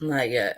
Not yet.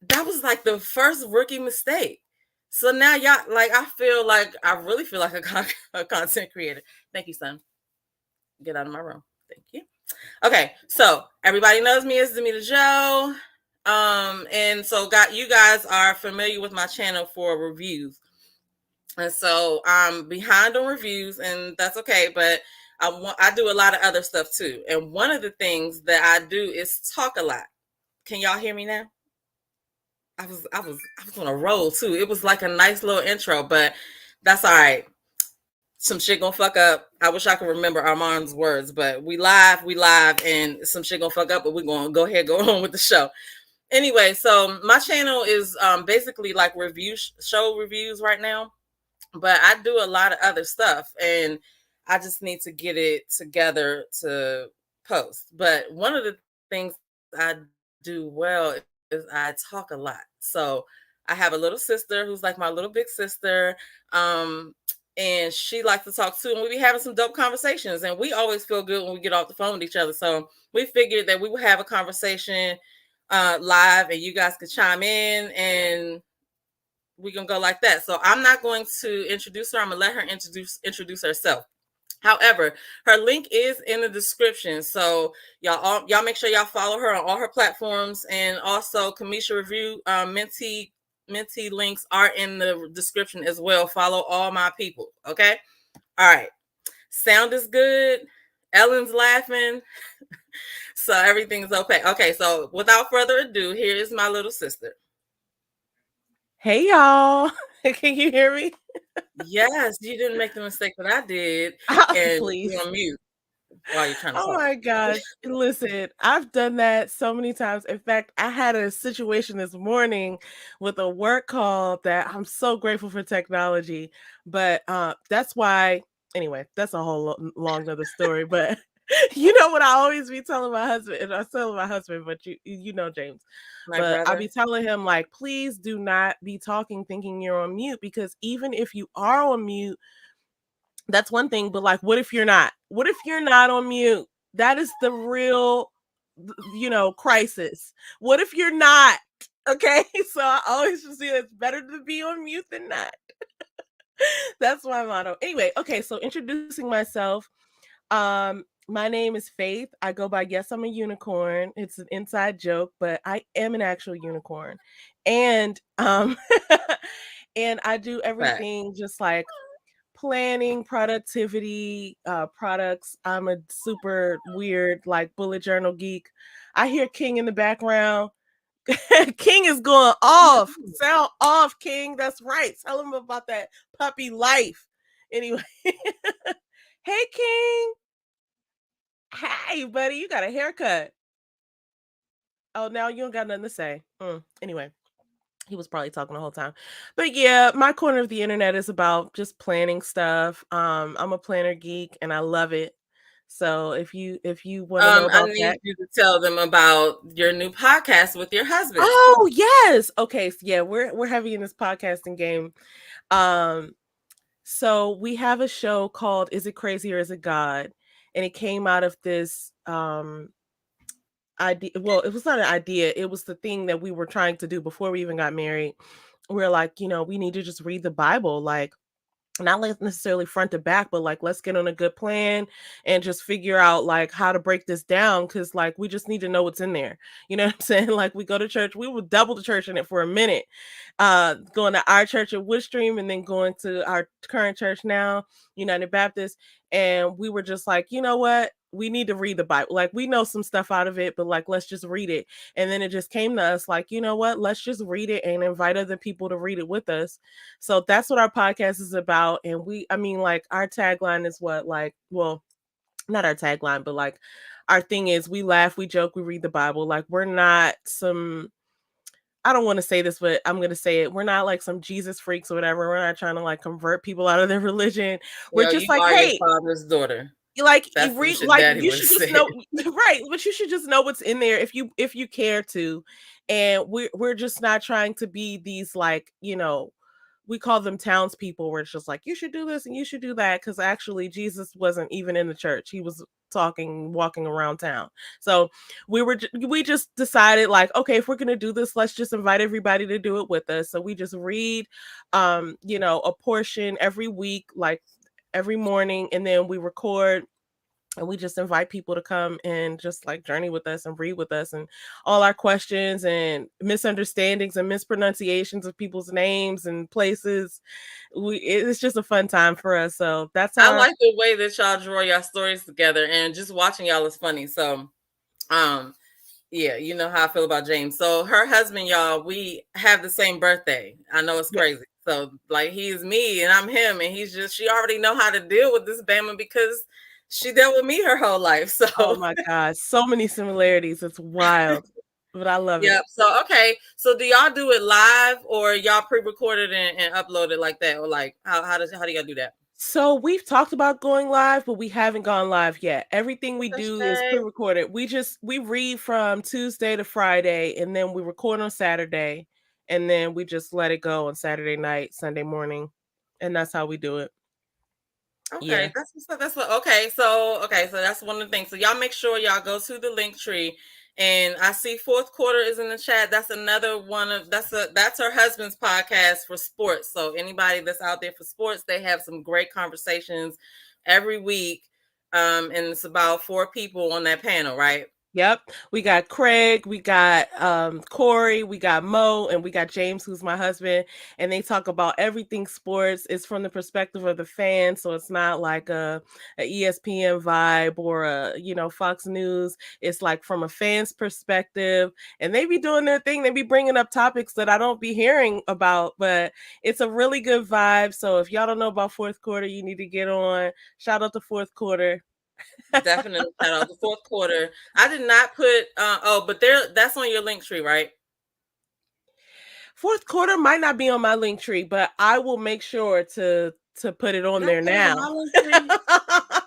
That was like the first rookie mistake. So now y'all, like, I really feel like a content creator. Thank you, son. Get out of my room. Thank you. Okay, so everybody knows me as Demita Joe. And so you guys are familiar with my channel for reviews. And so I'm behind on reviews, and that's okay, but I do a lot of other stuff too. And one of the things that I do is talk a lot. Can y'all hear me now? I was on a roll too. It was like a nice little intro, but that's all right. Some shit gonna fuck up. I wish I could remember Armand's words, but we live, and some shit gonna fuck up, but we're gonna go ahead, go on with the show. Anyway, so my channel is basically like show reviews right now, but I do a lot of other stuff, and I just need to get it together to post. But one of the things I do well is I talk a lot. So I have a little sister who's like my little big sister. And she likes to talk too, and we be having some dope conversations, and we always feel good when we get off the phone with each other. So we figured that we would have a conversation live, and you guys could chime in, and we can go like that. So I'm not going to introduce her. I'm gonna let her introduce herself. However, her link is in the description. So y'all make sure y'all follow her on all her platforms, and also Cameshia Review mentee links are in the description as well. Follow all my people. Okay. All right. Sound is good. Ellen's laughing. So everything's okay. Okay. So without further ado, here is my little sister. Hey y'all. Can you hear me? Yes, you didn't make the mistake that I did. And Please. you're on mute while you're trying to talk. Oh my gosh. Listen, I've done that so many times. In fact, I had a situation this morning with a work call that I'm so grateful for technology. But that's why, anyway, that's a whole long other story. But you know what I always be telling my husband, and I tell my husband, but you know James. My But I'll brother. be telling him, like, please do not be talking thinking you're on mute, because even if you are on mute, that's one thing, but like, what if you're not? What if you're not on mute? That is the real, crisis. What if you're not? Okay, so I always just say it's better to be on mute than not. That's my motto. Anyway, okay, so introducing myself. My name is Faith. I go by Yes, I'm a Unicorn. It's an inside joke, but I am an actual unicorn. And and I do everything just like planning, productivity, products. I'm a super weird, like, bullet journal geek. I hear King in the background. King is going off. Sound off, King. That's right. Tell him about that puppy life. Anyway. Hey, King. Hey, buddy. You got a haircut. Oh, now you don't got nothing to say. Anyway. He was probably talking the whole time. But yeah, my corner of the internet is about just planning stuff. I'm a planner geek and I love it. So if you want to know I about need that. you to tell them about your new podcast with your husband. Oh, yes. Okay, so yeah, we're heavy in this podcasting game. So we have a show called Is It Crazy or Is It God? And it came out of this idea. Well, it was not an idea, it was the thing that we were trying to do before we even got married. We're like, we need to just read the Bible. Like, not like necessarily front to back, but like let's get on a good plan and just figure out like how to break this down, because like we just need to know what's in there. You know what I'm saying? Like we go to church, we would double the church in it for a minute, going to our church at Woodstream and then going to our current church now, United Baptist. And we were just like, you know what, we need to read the Bible. Like we know some stuff out of it, but like let's just read it. And then it just came to us like, you know what, let's just read it and invite other people to read it with us. So that's what our podcast is about. And like our tagline is what, like, well, not our tagline, but like our thing is we laugh, we joke, we read the Bible. Like we're not some, I don't want to say this, but I'm going to say it. We're not like some Jesus freaks or whatever. We're not trying to like convert people out of their religion. We're Well, just you like, are your hey, father's daughter. like you That's what read, your like daddy you would have should just said. know, right, but you should just know what's in there if you care to. And we're just not trying to be these like, we call them townspeople, where it's just like you should do this and you should do that, because actually Jesus wasn't even in the church. He was walking around town. So we just decided like, okay, if we're gonna do this, let's just invite everybody to do it with us. So we just read a portion every week, like every morning, and then we record, and we just invite people to come and just like journey with us and read with us, and all our questions and misunderstandings and mispronunciations of people's names and places. It's just a fun time for us. So that's I our like the way that y'all draw y'all stories together, and just watching y'all is funny. So, yeah, you know how I feel about James. So her husband, y'all, we have the same birthday. I know it's yeah. crazy. So like he's me and I'm him, and she already know how to deal with this Bama because she dealt with me her whole life. Oh So my God, so many similarities. It's wild, but I love yeah. it. So okay. So do y'all do it live or y'all pre-recorded and upload it like that? Or like how do y'all do that? So we've talked about going live, but we haven't gone live yet. Everything we That's do is okay. pre-recorded. We read from Tuesday to Friday, and then we record on Saturday, and then we just let it go on Saturday night, Sunday morning, and that's how we do it. Yeah. Okay, that's what. Okay, so that's one of the things. So y'all make sure y'all go to the link tree, and I see fourth quarter is in the chat. That's another one of that's her husband's podcast for sports. So anybody that's out there for sports, they have some great conversations every week, and it's about 4 people on that panel, right? Yep. We got Craig, we got Corey, we got Mo, and we got James, who's my husband. And they talk about everything sports. It's from the perspective of the fan. So it's not like a ESPN vibe or Fox News. It's like from a fan's perspective. And they be doing their thing. They be bringing up topics that I don't be hearing about, but it's a really good vibe. So if y'all don't know about fourth quarter, you need to get on. Shout out to fourth quarter. Definitely shout out the fourth quarter. I did not put but that's on your link tree, right? Fourth quarter might not be on my link tree, but I will make sure to put it on Don't there put it in now. my link tree. I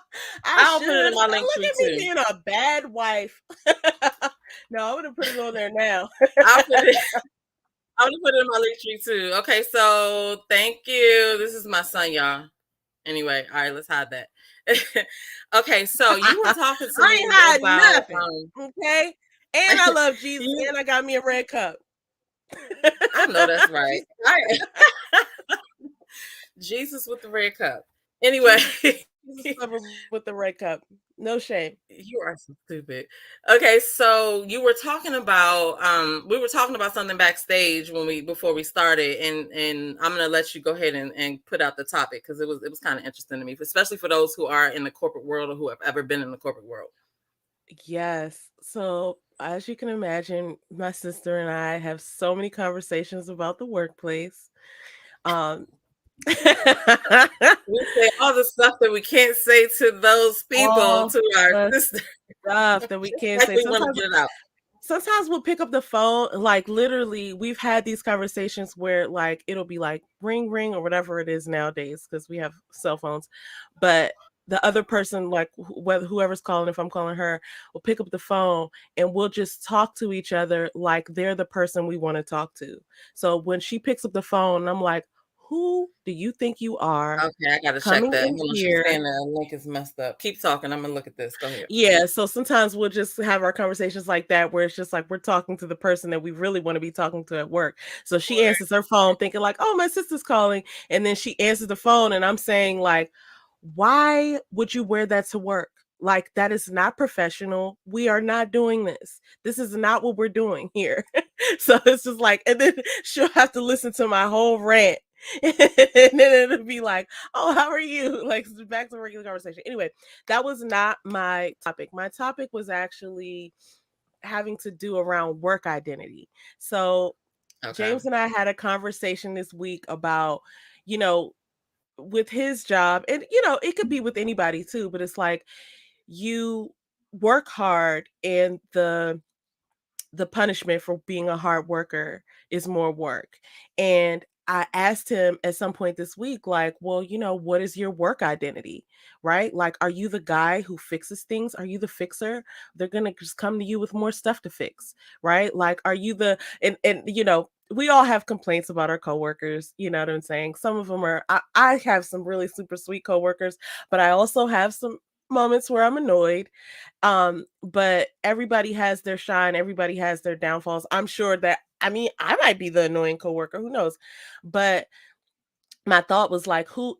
I'll should. put it in my Look link tree at me too. being a bad wife. No, I'm gonna put it on there now. I'll put it. I'm gonna put it in my link tree too. Okay, so thank you. This is my son, y'all. Anyway, all right, let's hide that. Okay, so you were talking to I me ain't hiding about nothing. Okay. And I love Jesus, you. and I got me a red cup. I know that's right. Jesus with the red cup. Anyway, Jesus lover with the red cup. No shame. you are so stupid. Okay, so you were talking about we were talking about something backstage before we started, and I'm gonna let you go ahead and put out the topic because it was kind of interesting to me, especially for those who are in the corporate world or who have ever been in the corporate world. Yes. So, as you can imagine, my sister and I have so many conversations about the workplace. Um, We say all the stuff that we can't say to those people, all to our the sisters. stuff that we can't Like say. we want to get it out. Sometimes we'll pick up the phone, like literally, we've had these conversations where like it'll be like ring ring or whatever it is nowadays because we have cell phones, but the other person, like whether whoever's calling, if I'm calling her, will pick up the phone and we'll just talk to each other like they're the person we want to talk to. So when she picks up the phone, I'm like, who do you think you are Okay, I gotta check coming that. in Hold on, she's here? saying the link is messed up. Keep talking. I'm gonna look at this. Go ahead. Yeah, so sometimes we'll just have our conversations like that where it's just like we're talking to the person that we really want to be talking to at work. So she answers her phone thinking like, "Oh, my sister's calling." And then she answers the phone and I'm saying like, "Why would you wear that to work? Like that is not professional. We are not doing this. This is not what we're doing here." So it's just like, and then she'll have to listen to my whole rant. And then it'll be like, "Oh, how are you?" Like back to regular conversation. Anyway, that was not my topic. My topic was actually having to do around work identity. So Okay. James and I had a conversation this week about, you know, with his job, and it could be with anybody too, but it's like you work hard and the punishment for being a hard worker is more work. And I asked him at some point this week, like, well, what is your work identity? Right? Like, are you the guy who fixes things? Are you the fixer? They're going to just come to you with more stuff to fix. Right? Like, are you and we all have complaints about our coworkers. You know what I'm saying? Some of them I have some really super sweet coworkers, but I also have some moments where I'm annoyed. But everybody has their shine, everybody has their downfalls. I'm sure that, I mean, I might be the annoying coworker, who knows? But my thought was like, who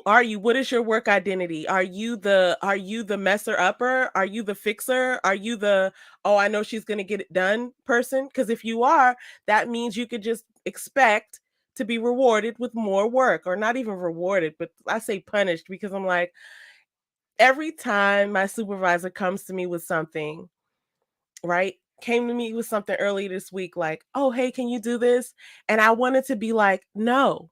are you? What is your work identity? Are you the messer upper? Are you the fixer? Are you the, oh, I know she's going to get it done person? Because if you are, that means you could just expect to be rewarded with more work, or not even rewarded, but I say punished, because I'm like, every time my supervisor comes to me with something, right? Came to me with something early this week, like, "Oh, hey, can you do this?" And I wanted to be like, "No,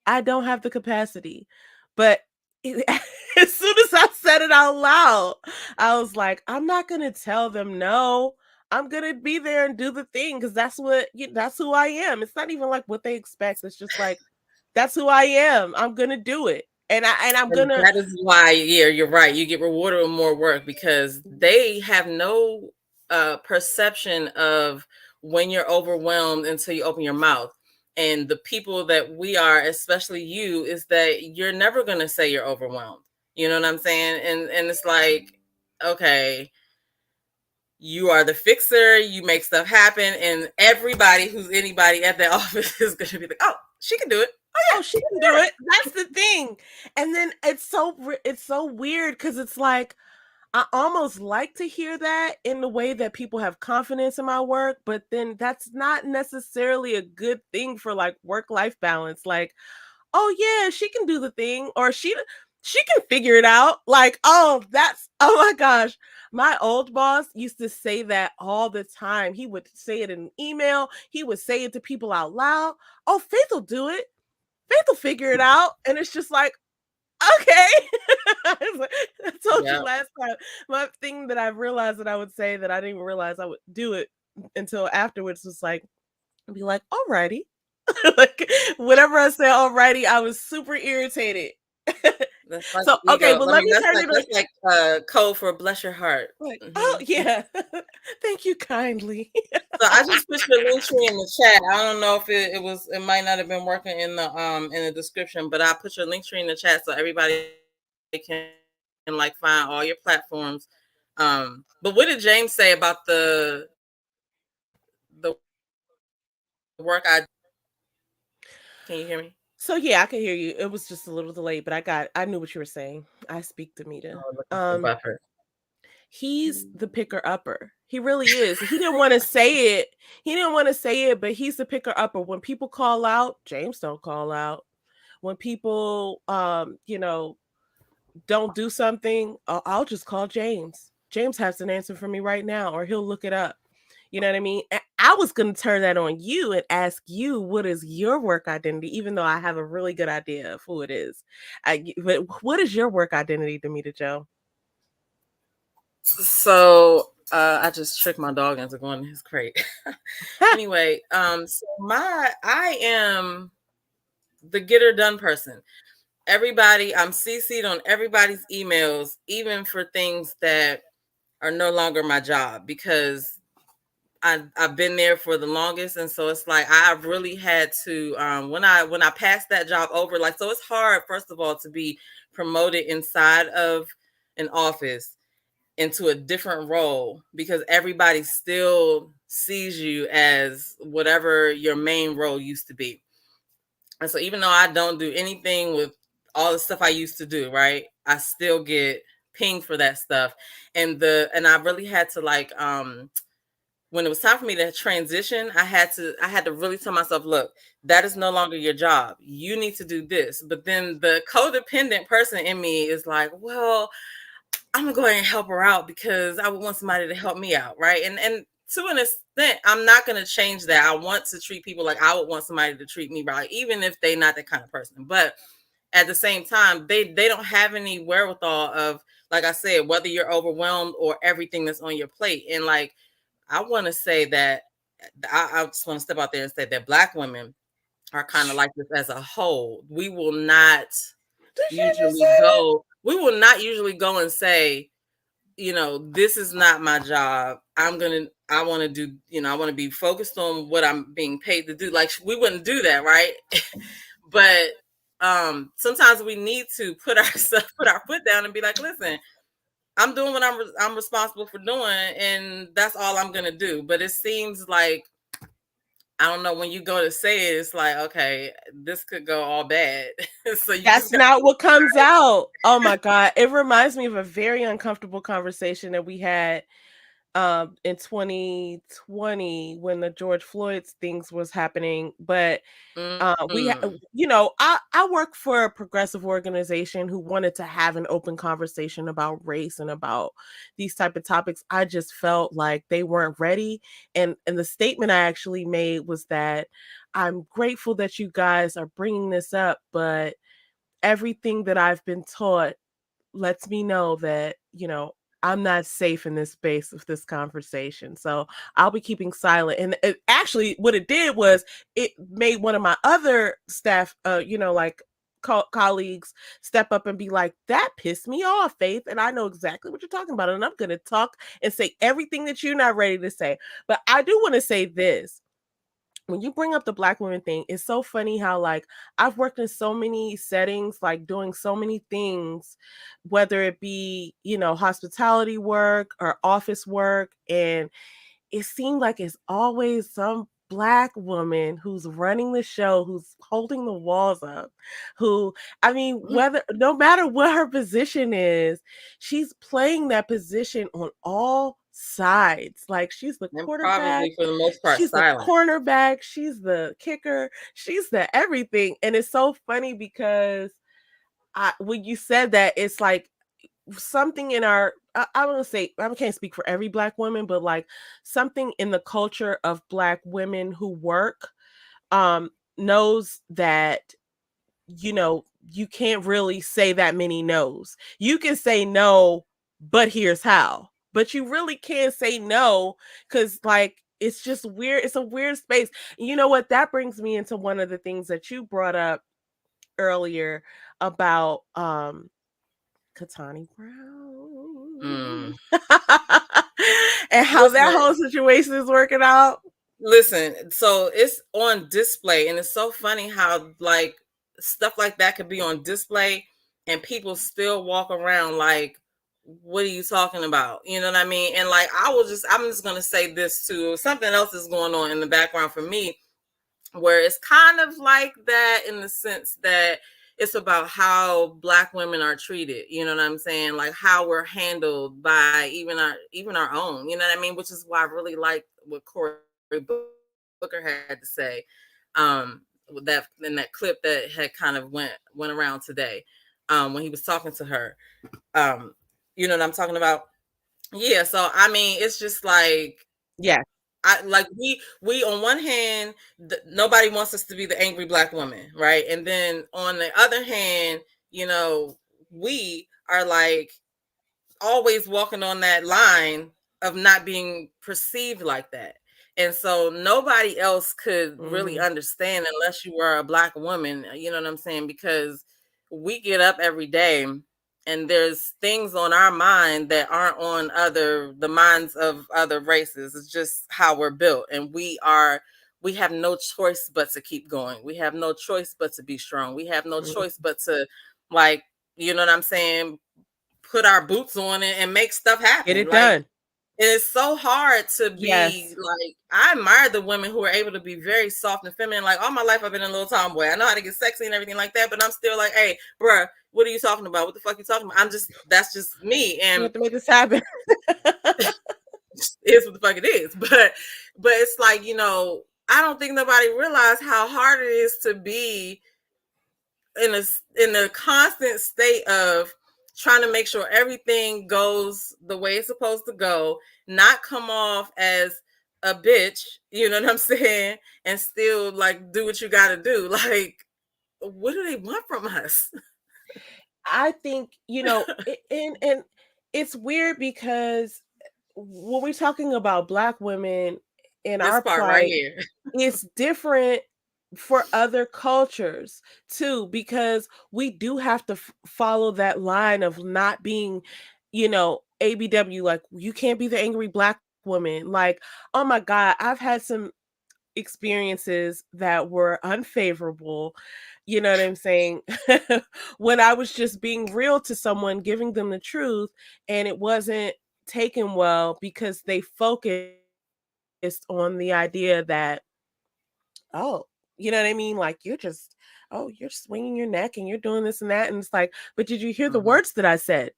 I don't have the capacity." But as soon as I said it out loud, I was like, "I'm not going to tell them no. I'm going to be there and do the thing, because that's who I am." It's not even like what they expect. It's just like, that's who I am. I'm going to do it. And I'm going And to. that is why, yeah, you're right. You get rewarded with more work because they have no perception of when you're overwhelmed until you open your mouth. And the people that we are, especially you, is that you're never going to say you're overwhelmed. You know what I'm saying? And it's like, okay, you are the fixer, you make stuff happen, and everybody who's anybody at that office is going to be like, oh, she can do it. Oh Oh, yeah, she can do it. That's the thing. And then it's so weird, because it's like I almost like to hear that in the way that people have confidence in my work, but then that's not necessarily a good thing for like work-life balance. Like, oh yeah, she can do the thing, or she can figure it out. Like, oh my gosh. My old boss used to say that all the time. He would say it in an email, he would say it to people out loud. Oh, Faith will do it. Faith will figure it out. And it's just like, okay. I told you yeah. last time. My thing that I realized that I would say that I didn't even realize I would do it until afterwards was like, I'd be like, alrighty. Like, whenever I say alrighty, I was super irritated. That's like So, okay, ego. but I let mean, me that's turn like it that's like code for bless your heart. like, oh Hmm. yeah. Thank you kindly. So I just put your link tree in the chat. I don't know if it might not have been working in the description, but I put your link tree in the chat so everybody can like find all your platforms. But what did James say about the work I? Can you hear me? So yeah, I can hear you. It was just a little delayed, but I knew what you were saying. I speak to Mita. Oh, looking for buffer. He's the picker upper. He really is. He didn't want to say it. He didn't want to say it, but he's the picker upper. When people call out, James don't call out. When people don't do something, I'll just call James. James has an answer for me right now, or he'll look it up. You know what I mean? I was going to turn that on you and ask you, what is your work identity, even though I have a really good idea of who it is. But what is your work identity, Demita Joe? So I just tricked my dog into going in his crate. Anyway, so I am the get her done person. Everybody, I'm CC'd on everybody's emails, even for things that are no longer my job, because I've been there for the longest, and so it's like I really had to when I passed that job over, like, so it's hard, first of all, to be promoted inside of an office into a different role because everybody still sees you as whatever your main role used to be. And so even though I don't do anything with all the stuff I used to do, right, I still get pinged for that stuff. And I really had to, like, when it was time for me to transition, I had to really tell myself, look, that is no longer your job. You need to do this. But then the codependent person in me is like, well, I'm gonna go ahead and help her out because I would want somebody to help me out, right? And to an extent, I'm not gonna change that. I want to treat people like I would want somebody to treat me, right? Even if they're not that kind of person. But at the same time, they don't have any wherewithal of, like I said, whether you're overwhelmed or everything that's on your plate. And like, I want to say that I just want to step out there and say that Black women are kind of like this as a whole. We will not Did you just usually say that? go. We will not usually go and say, this is not my job. I want to do, I want to be focused on what I'm being paid to do. Like, we wouldn't do that, right? But sometimes we need to put our foot down and be like, listen, I'm doing what I'm responsible for doing, and that's all I'm gonna do. But it seems like, I don't know, when you go to say it, it's like, okay, this could go all bad. So you That's just got. not what comes out. Oh my God. It reminds me of a very uncomfortable conversation that we had in 2020 when the George Floyd things was happening. But Mm-hmm. I work for a progressive organization who wanted to have an open conversation about race and about these type of topics. I just felt like they weren't ready. And the statement I actually made was that I'm grateful that you guys are bringing this up, but everything that I've been taught lets me know that, I'm not safe in this space of this conversation. So I'll be keeping silent. And actually, what it did was it made one of my other staff, like colleagues step up and be like, that pissed me off, Faith. And I know exactly what you're talking about. And I'm going to talk and say everything that you're not ready to say. But I do want to say this. When you bring up the Black women thing, it's so funny how, like, I've worked in so many settings, like doing so many things, whether it be, hospitality work or office work. And it seemed like it's always some Black woman who's running the show, who's holding the walls up, who, I mean, no matter what her position is, she's playing that position on all sides. Like, she's the And quarterback, probably for the most part she's the silent. cornerback, she's the kicker, she's the everything. And it's so funny because when you said that, it's like something in our, I want to say, I can't speak for every Black woman, but like something in the culture of Black women who work knows that, you can't really say that many no's. You can say no, but here's how. But you really can't say no because, like, it's just weird. It's a weird space. And you know what? That brings me into one of the things that you brought up earlier about Katani Brown. Mm. And how that Listen, whole situation is working out. listen. So it's on display, and it's so funny how, like, stuff like that could be on display, and people still walk around like, "What are you talking about?" You know what I mean? And like, I'm just gonna say this too. Something else is going on in the background for me, where it's kind of like that in the sense that it's about how Black women are treated. You know what I'm saying? Like, how we're handled by even our own. You know what I mean? Which is why I really like what Cory Booker had to say, with that in that clip that had kind of went around today, when he was talking to her. You know what I'm talking about? Yeah. So I mean, it's just like, Yeah. I like, we on one hand, nobody wants us to be the angry Black woman, right? And then on the other hand, we are like always walking on that line of not being perceived like that. And so nobody else could really understand unless you were a Black woman, you know what I'm saying? Because we get up every day and there's things on our mind that aren't on the minds of other races. It's just how we're built, and we have no choice but to keep going. We have no choice but to be strong. We have no choice but to, like, you know what I'm saying, put our boots on it and make stuff happen. Get it like done. It's so hard to be Yes. like, I admire the women who are able to be very soft and feminine. Like, all my life I've been a little tomboy. I know how to get sexy and everything like that, but I'm still like, hey, bruh, what are you talking about? What the fuck are you talking about? That's just me. We And have to make this happen. it's what the fuck it is. But it's like, you know, I don't think nobody realized how hard it is to be in a constant state of trying to make sure everything goes the way it's supposed to go, not come off as a bitch, you know what I'm saying, and still like do what you got to do. Like, what do they want from us? I think, you know, and it's weird because when we're talking about Black women in This our part right plight, here. it's different for other cultures too, because we do have to follow that line of not being, you know, ABW, like you can't be the angry Black woman. Like, oh my God, I've had some experiences that were unfavorable, you know what I'm saying? When I was just being real to someone, giving them the truth, and it wasn't taken well because they focused on the idea that, oh, you know what I mean? Like, you're swinging your neck and you're doing this and that. And it's like, but did you hear the words that I said?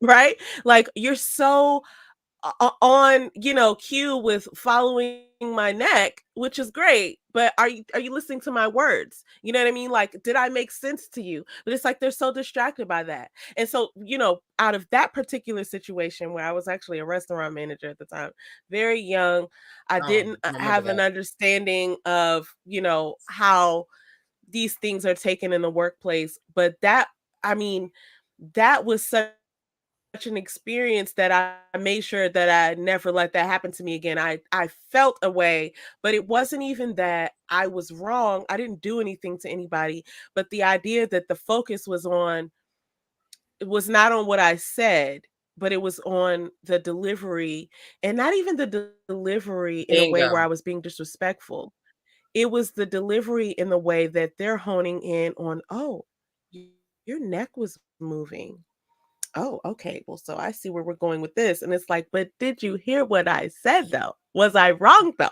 Right? Like, you're so on, you know, cue with following my neck, which is great, but are you listening to my words? You know what I mean? Like, did I make sense to you? But it's like they're so distracted by that. And so, you know, out of that particular situation where I was actually a restaurant manager at the time, very young, I Oh, didn't I remember have an that. understanding of, you know, how these things are taken in the workplace. But that, I mean, that was such an experience that I made sure that I never let that happen to me again. I felt a way, but it wasn't even that I was wrong. I didn't do anything to anybody, but the idea that the focus was on, it was not on what I said, but it was on the delivery, and not even the delivery in a way Bingo. where I was being disrespectful. It was the delivery in the way that they're honing in on, oh, your neck was moving. Oh, okay. Well, so I see where we're going with this. And it's like, but did you hear what I said though? Was I wrong though?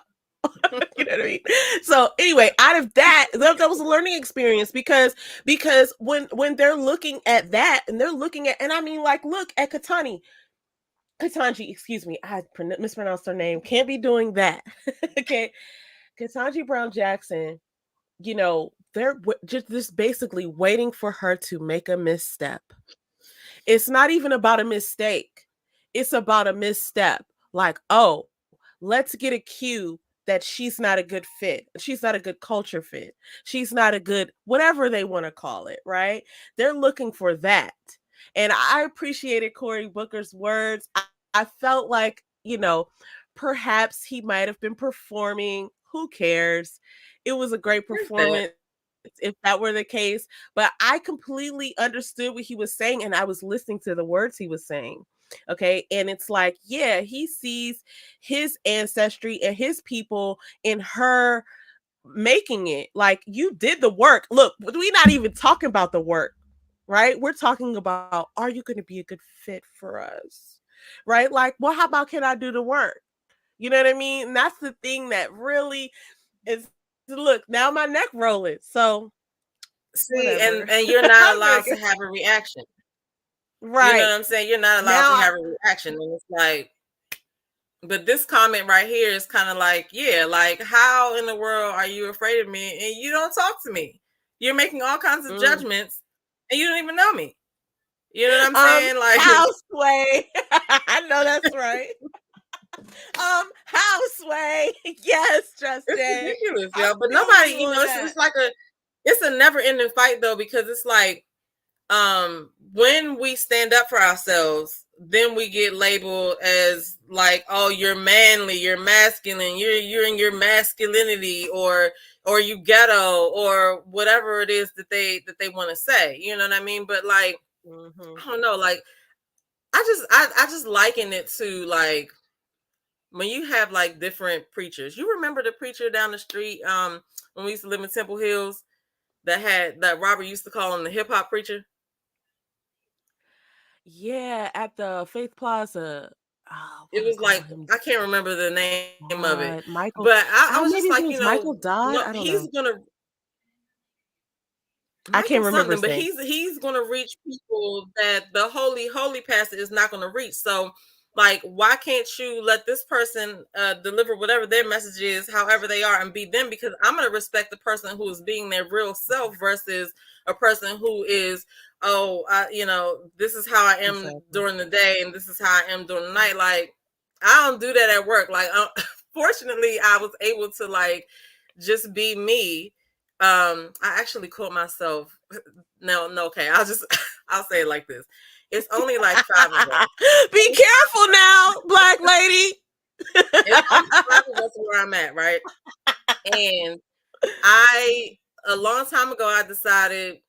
You know what I mean? So anyway, out of that was a learning experience because when they're looking at that and they're looking at, and I mean, like, look at Katanji, excuse me, I mispronounced her name. Can't be doing that. Okay. Katanji Brown Jackson, you know, they're just basically waiting for her to make a misstep. It's not even about a mistake. It's about a misstep. Like, oh, let's get a cue that she's not a good fit. She's not a good culture fit. She's not a good, whatever they want to call it, right? They're looking for that. And I appreciated Cory Booker's words. I felt like, you know, perhaps he might have been performing. Who cares? It was a great There's that. performance if that were the case. But I completely understood what he was saying, and I was listening to the words he was saying. Okay. And it's like, yeah, he sees his ancestry and his people in her making it. Like, you did the work. Look, we're not even talking about the work, right? We're talking about, are you going to be a good fit for us? Right? Like, well, how about can I do the work? You know what I mean? And that's the thing that really is, look, now my neck rolling. So See, whatever. and you're not allowed to have a reaction. You know Right. what I'm saying? You're not allowed to Now, have a reaction. And it's like, but this comment right here is kind of like, yeah, like, how in the world are you afraid of me and you don't talk to me? You're making all kinds of judgments and you don't even know me. You know what I'm saying? Like, Houseway. I know that's right. Houseway. Yes, it's Justin. ridiculous, I yo. But feel nobody, you you know, on that. it's like it's a never ending fight though, because it's like, when we stand up for ourselves, then we get labeled as like, oh, you're manly, you're masculine, you're in your masculinity, or you ghetto, or whatever it is that they want to say. You know what I mean? But like, Mm-hmm. I don't know, like I just liken it to like when you have like different preachers. You remember the preacher down the street when we used to live in Temple Hills that Robert used to call him the hip hop preacher? Yeah, at the Faith Plaza. Oh, It what I was call like him? I can't remember the name of it, Michael. but I was Maybe just his like, name's Michael Dodd. no, I don't he's know. gonna I can't Michael remember something, his but name. he's gonna reach people that the holy pastor is not gonna reach. So like why can't you let this person deliver whatever their message is, however they are, and be them? Because I'm gonna respect the person who is being their real self versus a person who is, this is how I am Exactly. during the day and this is how I am during the night. Like I don't do that at work. Like fortunately I was able to like just be me. I actually caught myself. No, okay. I'll say it like this. It's only like five of us. Be careful now, black lady. It's only five of us where I'm at, right? And I a long time ago I decided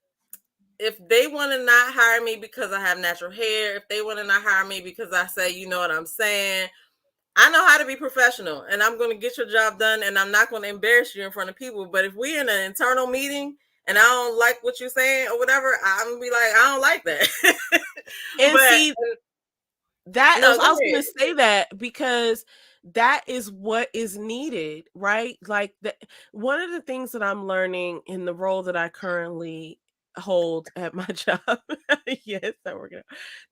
if they want to not hire me because I have natural hair, if they want to not hire me because I say, you know what I'm saying, I know how to be professional and I'm going to get your job done and I'm not going to embarrass you in front of people. But if we're in an internal meeting and I don't like what you're saying or whatever, I'm going to be like, I don't like that. And But see, that no, go I was ahead. going to say that because that is what is needed, right? Like one of the things that I'm learning in the role that I currently hold at my job. Yes, that we're gonna.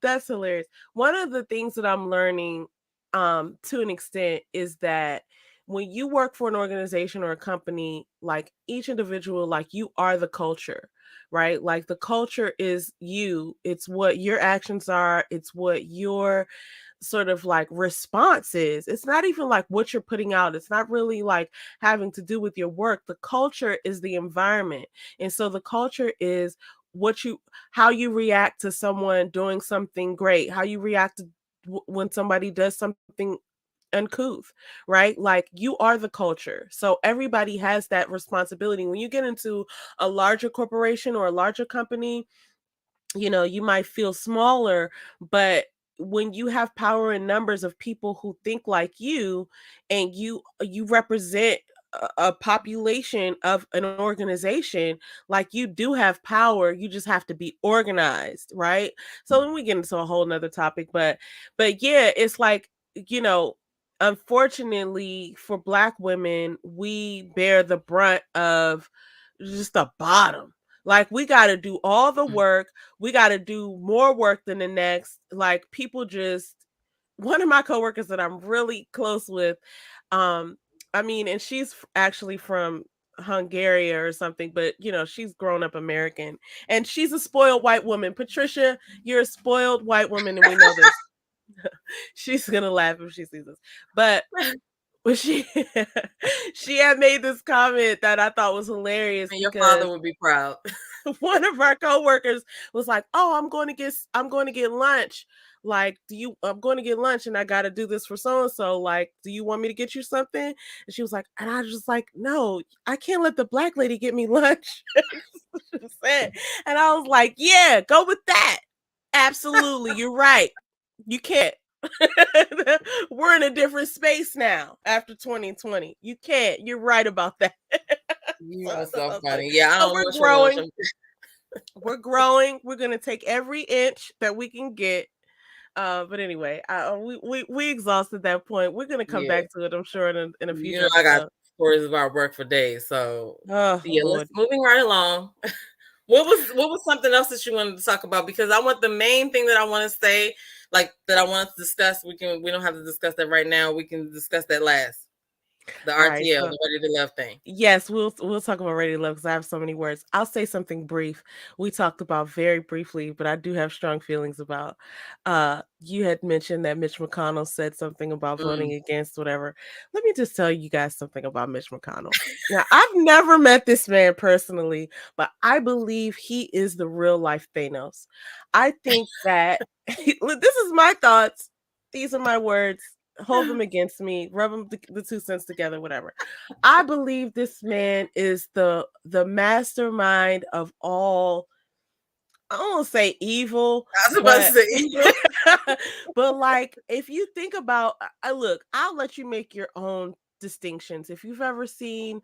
That's hilarious. One of the things that I'm learning to an extent is that when you work for an organization or a company, like each individual, like you are the culture, right? Like the culture is you. It's what your actions are, it's what your sort of like response is. It's not even like what you're putting out. It's not really like having to do with your work. The culture is the environment. And so the culture is what you how you react to someone doing something great, how you react to when somebody does something uncouth, right? Like you are the culture. So everybody has that responsibility. When you get into a larger corporation or a larger company, you might feel smaller, but when you have power in numbers of people who think like you and you represent a population of an organization, like you do have power, you just have to be organized, right? So then we get into a whole nother topic, but yeah, it's like, you know unfortunately for black women, we bear the brunt of just the bottom. Like we got to do all the work. We got to do more work than the next. Like people just one of my coworkers that I'm really close with, and she's actually from Hungary or something, but she's grown up American and she's a spoiled white woman. Patricia, you're a spoiled white woman and we know this. She's gonna laugh if she sees this. But she she had made this comment that I thought was hilarious And your father because would be proud. one of our coworkers was like, "Oh, I'm going to get lunch. Like, I'm going to get lunch and I got to do this for so and so. Like, do you want me to get you something?" And she was like, and I was just like, "No, I can't let the black lady get me lunch." She said. And I was like, "Yeah, go with that. Absolutely. You're right. You can't." We're in a different space now after 2020. You can't. You're right about that. You So are I thought so that was funny. funny. Yeah, I So don't we're want your lunch. growing. We're growing. We're gonna take every inch that we can get. But anyway, we exhausted that point. We're gonna come Yeah. back to it, I'm sure, in a You future know, I got episode. stories about work for days. So Oh yeah, let's Lord. moving right along. What was something else that you wanted to talk about? Because I want the main thing that I want to say, like that I want to discuss. We don't have to discuss that right now. We can discuss that last. The All right, RTL, so the Ready to Love thing. yes, we'll talk about Ready to Love because I have so many words. I'll say something brief. We talked about very briefly, but I do have strong feelings about. You had mentioned that Mitch McConnell said something about voting Mm. against whatever. Let me just tell you guys something about Mitch McConnell. Now, I've never met this man personally, but I believe he is the real life Thanos. I think that this is my thoughts. These are my words. Hold them against me. Rub them the 2 cents together. Whatever. I believe this man is the mastermind of all I don't want to say evil, I was about to but say evil. but like if you think about, look, I'll let you make your own distinctions. If you've ever seen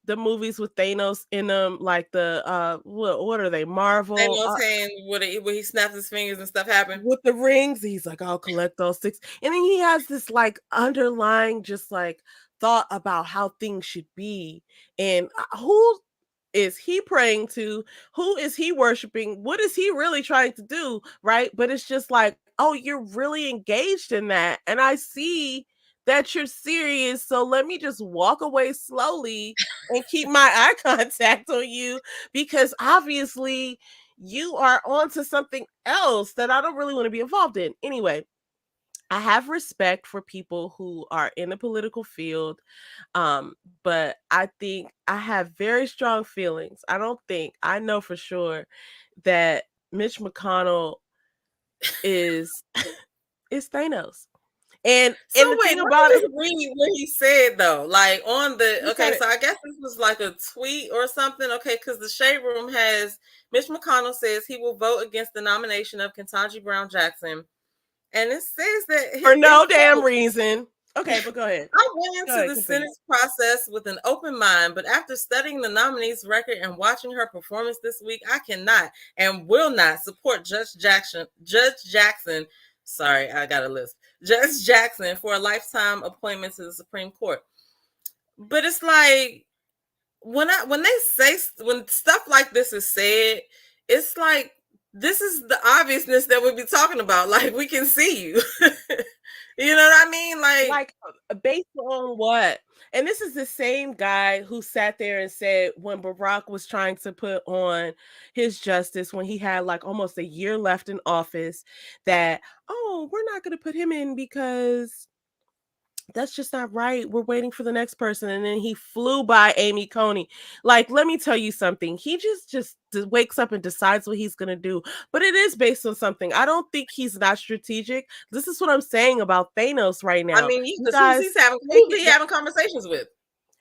the movies with Thanos in them, like the what are they, Marvel? Thanos' hand when he snaps his fingers and stuff happen. With the rings, he's like, I'll collect all 6. And then he has this like underlying just like thought about how things should be. And who is he praying to? Who is he worshiping? What is he really trying to do? Right. But it's just like, oh, you're really engaged in that. And I see that you're serious. So let me just walk away slowly and keep my eye contact on you, because obviously you are onto something else that I don't really want to be involved in. Anyway, I have respect for people who are in the political field, but I think I have very strong feelings. I know for sure that Mitch McConnell is is Thanos. And So the wait, thing let about me it, just read what he said though. Like on the he said okay, it. so I guess this was like a tweet or something. Okay, because the Shade Room has Mitch McConnell says he will vote against the nomination of Ketanji Brown Jackson, and it says that For it no damn quote, reason. Okay, but go ahead. I went Go into ahead, the continue. Senate's process with an open mind, but after studying the nominee's record and watching her performance this week, I cannot and will not support Judge Jackson. Sorry, I got a list. Judge Jackson for a lifetime appointment to the Supreme Court. But it's like when stuff like this is said, it's like this is the obviousness that we be talking about. Like we can see you. You know what I mean? Like, based on what? And this is the same guy who sat there and said when Barack was trying to put on his justice, when he had like almost a year left in office, that, oh, we're not going to put him in because that's just not right. We're waiting for the next person. And then he flew by Amy Coney. Like, let me tell you something. He just wakes up and decides what he's going to do. But it is based on something. I don't think he's not strategic. This is what I'm saying about Thanos right I now. mean, You because guys who's he having conversations with?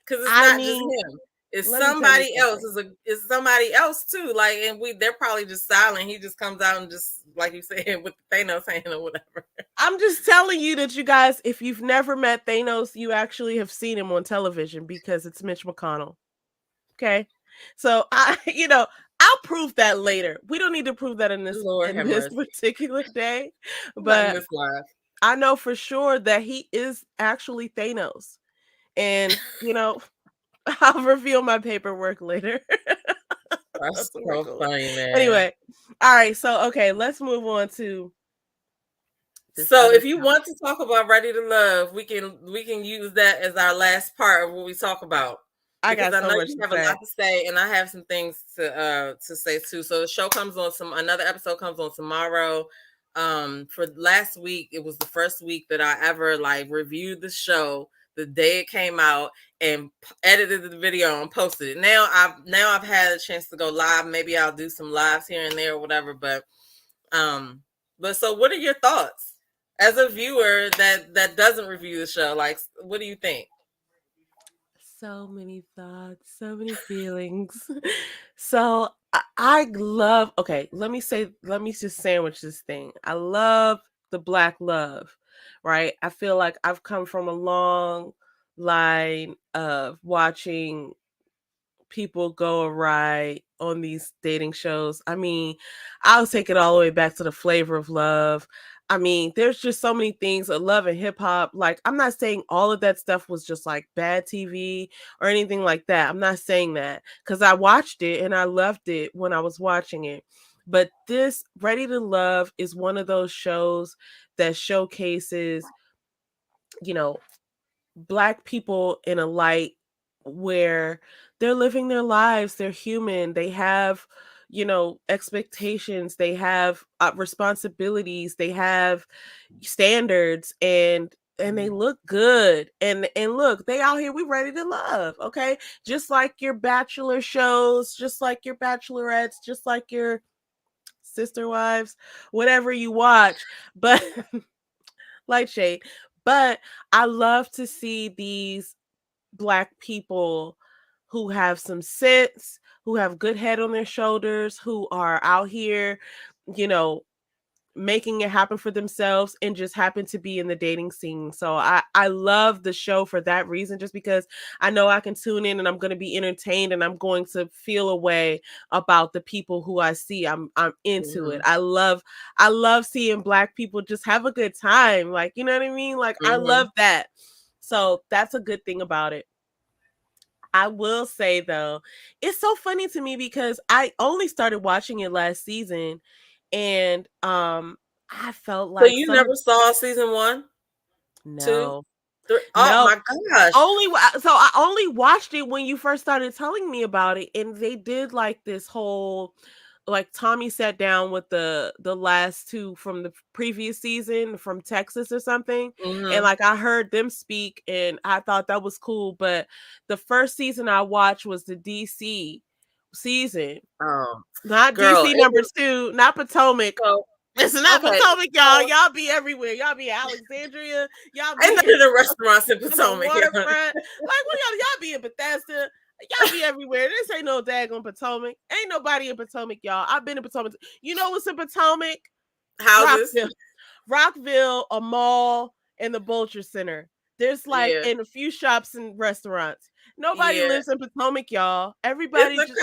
Because it's I not just mean, him. It's let me tell you somebody else. something. It's somebody else too. Like, and they're probably just silent. He just comes out and just like you said with the Thanos hand or whatever. I'm just telling you that you guys, if you've never met Thanos, you actually have seen him on television because it's Mitch McConnell. Okay. So I'll prove that later. We don't need to prove that in Lord have this mercy. particular day. Not in But this live. I know for sure that he is actually Thanos. And I'll reveal my paperwork later. That's so funny, man. Anyway, all right. So okay, let's move on to this So other if you topic. want to talk about Ready to Love, we can use that as our last part of what we talk about. I Because got I so know much you to have a say. lot to say, and I have some things to say too. So the show comes on another episode comes on tomorrow. For last week, it was the first week that I ever like reviewed the show the day it came out and edited the video and posted it. Now I've had a chance to go live. Maybe I'll do some lives here and there or whatever. But so what are your thoughts as a viewer that doesn't review the show? Like, what do you think? So many thoughts, so many feelings. So I love, okay, let me just sandwich this thing. I love the Black love, right? I feel like I've come from a long line of watching people go awry on these dating shows. I mean, I'll take it all the way back to the Flavor of Love. I mean, there's just so many things of Love and Hip Hop. Like, I'm not saying all of that stuff was just like bad TV or anything like that. I'm not saying that because I watched it and I loved it when I was watching it. But this Ready to Love is one of those shows that showcases, you know, Black people in a light where they're living their lives, they're human, they have expectations, they have responsibilities, they have standards, and they look good, and look, they out here, we ready to love, okay, just like your bachelor shows, just like your bachelorettes, just like your sister wives, whatever you watch, but light shade. But I love to see these Black people who have some sense, who have good head on their shoulders, who are out here, you know, making it happen for themselves and just happen to be in the dating scene. So I love the show for that reason, just because I know I can tune in and I'm going to be entertained and I'm going to feel a way about the people who I see. I'm into it. Mhm. I love seeing Black people just have a good time. Like, you know what I mean? Like, I love Mhm. that. So that's a good thing about it. I will say though, it's so funny to me because I only started watching it last season, and I felt So like you some never saw season 1, 2, no, 3? Oh no, my gosh. I only watched it when you first started telling me about it, and they did like this whole, like, Tommy sat down with the last two from the previous season from Texas or something, and Mhm. like I heard them speak and I thought that was cool. But the first season I watched was the DC season, Oh, not girl, DC it number was 2, not Potomac. so It's not okay. Potomac, y'all. So Y'all be everywhere. Y'all be Alexandria. Y'all ain't be none of the restaurants in on the Potomac. Yeah. waterfront. Like, what y'all be in Bethesda. Y'all be everywhere. This ain't no daggone Potomac. Ain't nobody in Potomac, y'all. I've been in Potomac. You know what's in Potomac? Houses. Rockville. Rockville, a mall, and the Bolger Center. There's like Yeah. and a few shops and restaurants. Nobody Yeah. lives in Potomac, y'all. Everybody just It's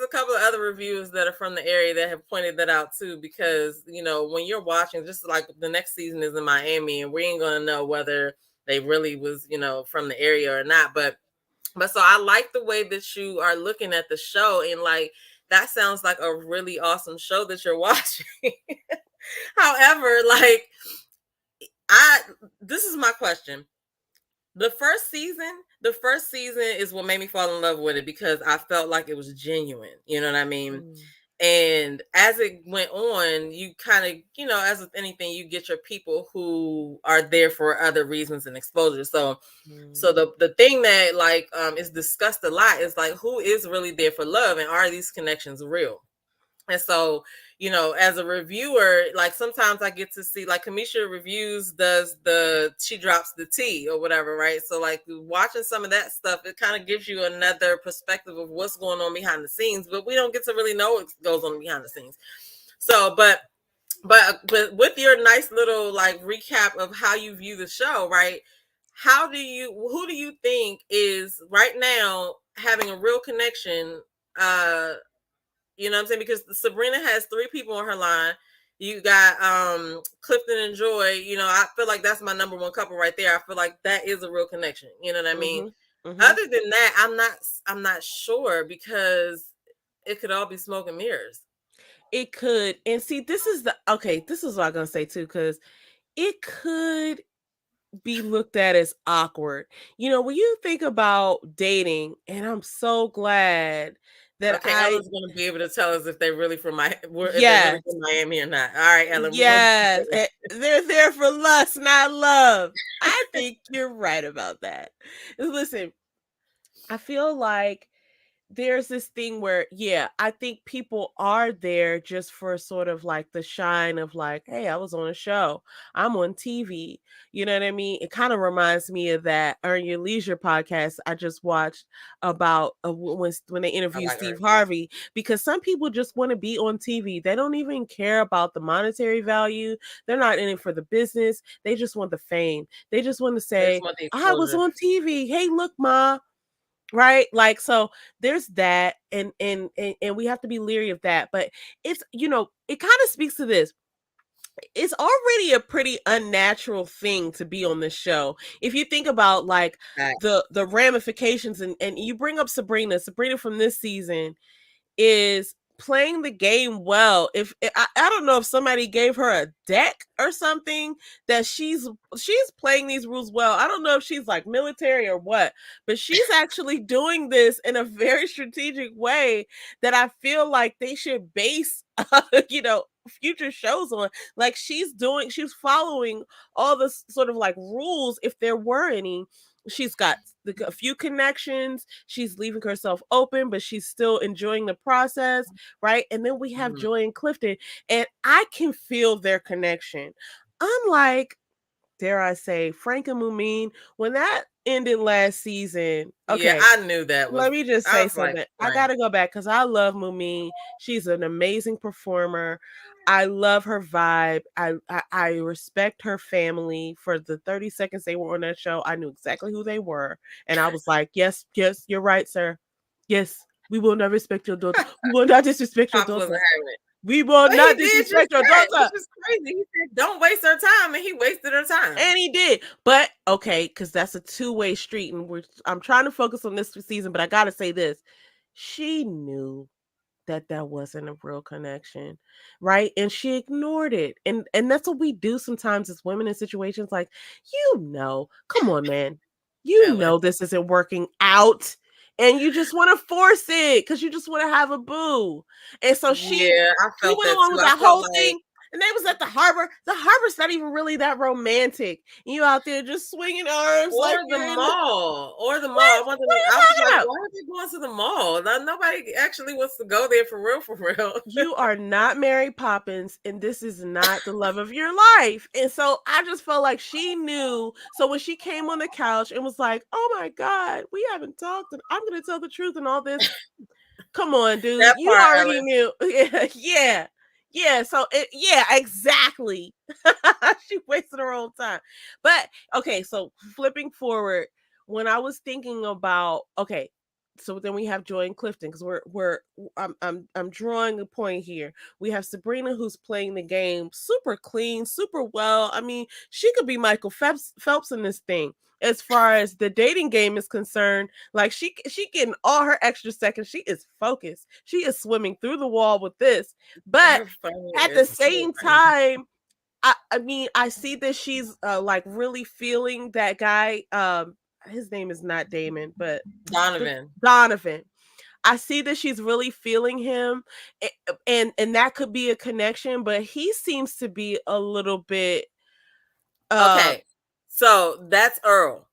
a couple of other reviews that are from the area that have pointed that out too, because when you're watching, just like the next season is in Miami, and we ain't gonna know whether they really was from the area or not, but so I like the way that you are looking at the show, and like that sounds like a really awesome show that you're watching. However, like I this is my question. The first season is what made me fall in love with it, because I felt like it was genuine. You know what I mean? mm, And as it went on, you kind of, as with anything, you get your people who are there for other reasons and exposure. So mm, the thing that like is discussed a lot is like, who is really there for love, and are these connections real? And so, as a reviewer, like sometimes I get to see, like, Cameshia Reviews she drops the tea or whatever, right? So like watching some of that stuff, it kind of gives you another perspective of what's going on behind the scenes, but we don't get to really know what goes on behind the scenes. So, but with your nice little like recap of how you view the show, right? Who do you think is right now having a real connection? You know what I'm saying? Because Sabrina has 3 people on her line. You got Clifton and Joy. I feel like that's my number one couple right there. I feel like that is a real connection. You know what I mean? mhm, mhm. Other than that, I'm not sure, because it could all be smoke and mirrors. It could, and see, this is what I'm gonna say too, because it could be looked at as awkward. When you think about dating, and I'm so glad that Okay, Ellen's gonna be able to tell us if they're really if they're really yes, from Miami or not. All right, Ellen, we're gonna yes, they're there for lust, not love. I think you're right about that. Listen, I feel like there's this thing where, yeah, I think people are there just for sort of like the shine of like, hey, I was on a show, I'm on TV. You know what I mean? It kind of reminds me of that Earn Your Leisure podcast I just watched about when they I interviewed like Steve her. Harvey, because some people just want to be on TV. They don't even care about the monetary value. They're not in it for the business. They just want the fame. They just want to They just say, want the I was exposure. on TV. Hey, look, ma, right? Like, so there's that, and we have to be leery of that. But it's, it kind of speaks to this. It's already a pretty unnatural thing to be on this show if you think about like the ramifications, and you bring up Sabrina from this season is playing the game well. If I don't know if somebody gave her a deck or something, that she's playing these rules well. I don't know if she's like military or what, but she's actually doing this in a very strategic way that I feel like they should base future shows on. Like, she's following all the sort of like rules, if there were any. She's got a few connections. She's leaving herself open, but she's still enjoying the process, right? And then we have Mhm. Joy and Clifton, and I can feel their connection. Unlike dare I say, Frank and Mumin, when that ended last season, Yeah, okay, I knew that was. let me just I say was like, something. I Frank. gotta go back because I love Mumin. She's an amazing performer. I love her vibe. I respect her family. For the 30 seconds they were on that show, I knew exactly who they were. And I was like, yes, yes, you're right, sir. Yes, we will not respect your daughter. We will not disrespect your Pops wasn't daughter. having it. We will But he not did just disrespect your that, which daughter. is crazy. He said, "Don't waste her time," and he wasted her time. And he did. But okay, because that's a two-way street. And I'm trying to focus on this season, but I gotta say this. She knew that wasn't a real connection, right? And she ignored it. And that's what we do sometimes as women in situations like, come on, man. Ellen. This isn't working out. And you just want to force it because you just want to have a boo. And so she Yeah, I she felt went that along too. with I that felt whole like, thing. And they was at the harbor. The harbor's not even really that romantic. You out there just swinging arms or like the you're in the. mall, or the mall. What? I wanted. What are you I was talking like, about? why are they going to the mall? Nobody actually wants to go there for real, for real. You are not Mary Poppins, and this is not the love of your life. And so I just felt like she knew. So when she came on the couch and was like, "Oh my God, we haven't talked, and I'm going to tell the truth and all this." Come on, dude. That You part, already Ellen. knew. Yeah. So yeah, exactly. She wasted her own time. But okay, so flipping forward, when I was thinking about so then we have Joy and Clifton because I'm drawing a point here. We have Sabrina who's playing the game super clean, super well. I mean, she could be Michael Phelps in this thing. As far as the dating game is concerned, like she getting all her extra seconds. She is focused. She is swimming through the wall with this. But Her funny at the is too same funny. time, I mean, I see that she's like really feeling that guy. His name is not Damon, but Donovan. Donovan. I see that she's really feeling him, and that could be a connection. But he seems to be a little bit. Okay, so that's Earl.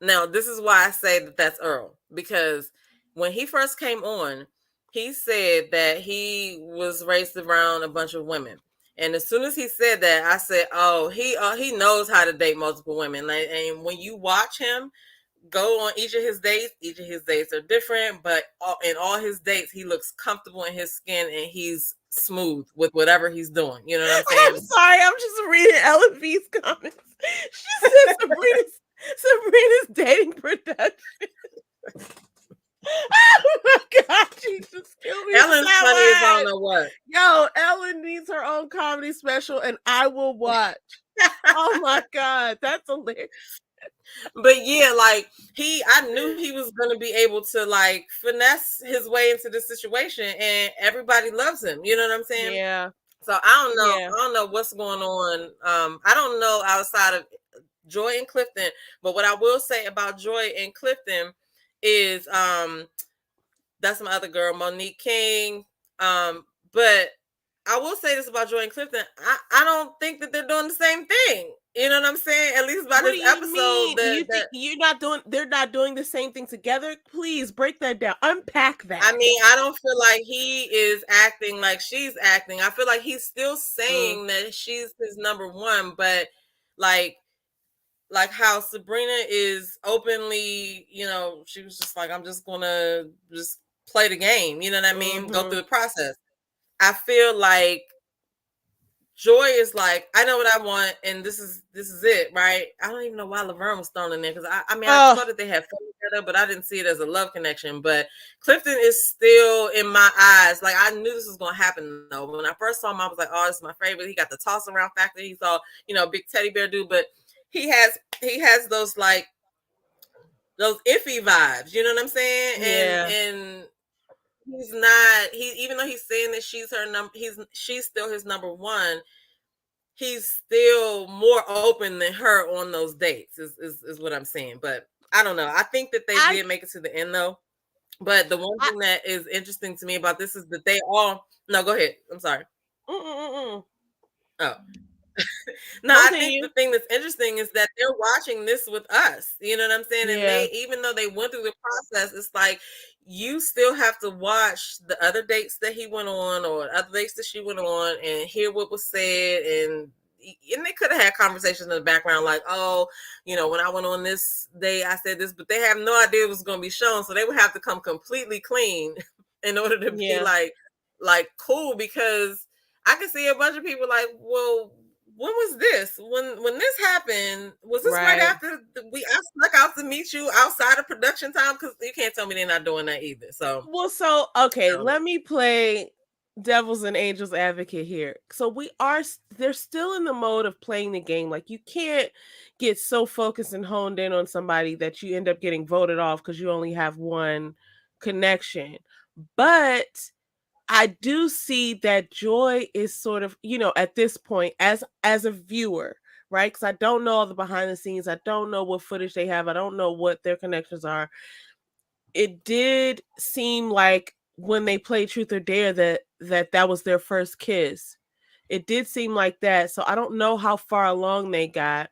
Now, this is why I say that that's Earl, because when he first came on, he said that he was raised around a bunch of women. And as soon as he said that, I said, "Oh, he knows how to date multiple women." Like, and when you watch him go on each of his dates are different, but in all his dates, he looks comfortable in his skin and he's smooth with whatever he's doing. You know what I'm I'm saying? sorry, I'm just reading Ellen V's comments. She said Sabrina's dating production. Oh my God, she just killed me with Ellen's funny as I that don't word. know what. Yo, Ellen needs her own comedy special, and I will watch. Oh my God, that's hilarious. But yeah, like I knew he was gonna be able to like finesse his way into this situation, and everybody loves him. You know what I'm saying? Yeah, So I don't know. yeah. I don't know what's going on. I don't know outside of Joy and Clifton, but what I will say about Joy and Clifton is that's my other girl, Monique King. But I will say this about Joy and Clifton. I don't think that they're doing the same thing. You know what I'm saying? At least by What do this you episode, mean? You think they're not doing the same thing together? Please break that down. Unpack that. I mean, I don't feel like he is acting like she's acting. I feel like he's still saying that she's his number one, but like how Sabrina is openly, she was just like, I'm just gonna just play the game, you know what I mean? Go through the process. I feel like Joy is like, I know what I want, and this is it, right? I don't even know why Laverne was thrown in there because I mean, I saw that they had fun together, but I didn't see it as a love connection. But Clifton is still in my eyes. Like I knew this was gonna happen though. When I first saw him, I was like, oh, this is my favorite. He got the toss around factor. He's all, big teddy bear dude, but he has those like those iffy vibes. You know what I'm saying? Yeah. And he's not. Even though he's saying that she's her number, she's still his number one. He's still more open than her on those dates is what I'm saying. But I don't know. I think that they did make it to the end though. But the one thing that is interesting to me about this is that they all no, go ahead. I'm sorry. Oh. No, I think the thing that's interesting is that they're watching this with us. You know what I'm saying? And they, even though they went through the process, it's like you still have to watch the other dates that he went on or other dates that she went on and hear what was said and and they could have had conversations in the background like, oh, when I went on this day, I said this, but they have no idea it was going to be shown. So they would have to come completely clean in order to be like cool, because I can see a bunch of people like, well, when was this? When this happened, was this right after I snuck out to meet you outside of production time? Because you can't tell me they're not doing that either. So, okay, let me play devil's and angels advocate here. So they're still in the mode of playing the game. Like, you can't get so focused and honed in on somebody that you end up getting voted off because you only have one connection. But I do see that Joy is sort of, at this point as a viewer, right? Because I don't know all the behind the scenes. I don't know what footage they have. I don't know what their connections are. It did seem like when they played Truth or Dare that was their first kiss. It did seem like that. So I don't know how far along they got.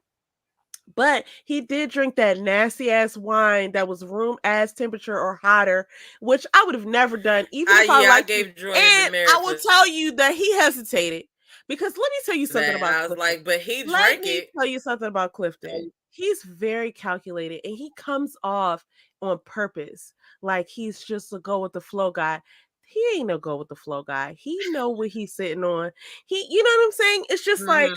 But he did drink that nasty ass wine that was room ass temperature or hotter, which I would have never done, even if I liked gave you. Joy And the merit I will tell you that he hesitated. Because let me tell you something about I was Clifton. like, but he Let drank me it. tell you something about Clifton. He's very calculated, and he comes off on purpose. Like he's just a go with the flow guy. He ain't no go with the flow guy. He know what he's sitting on. You know what I'm saying? It's just like,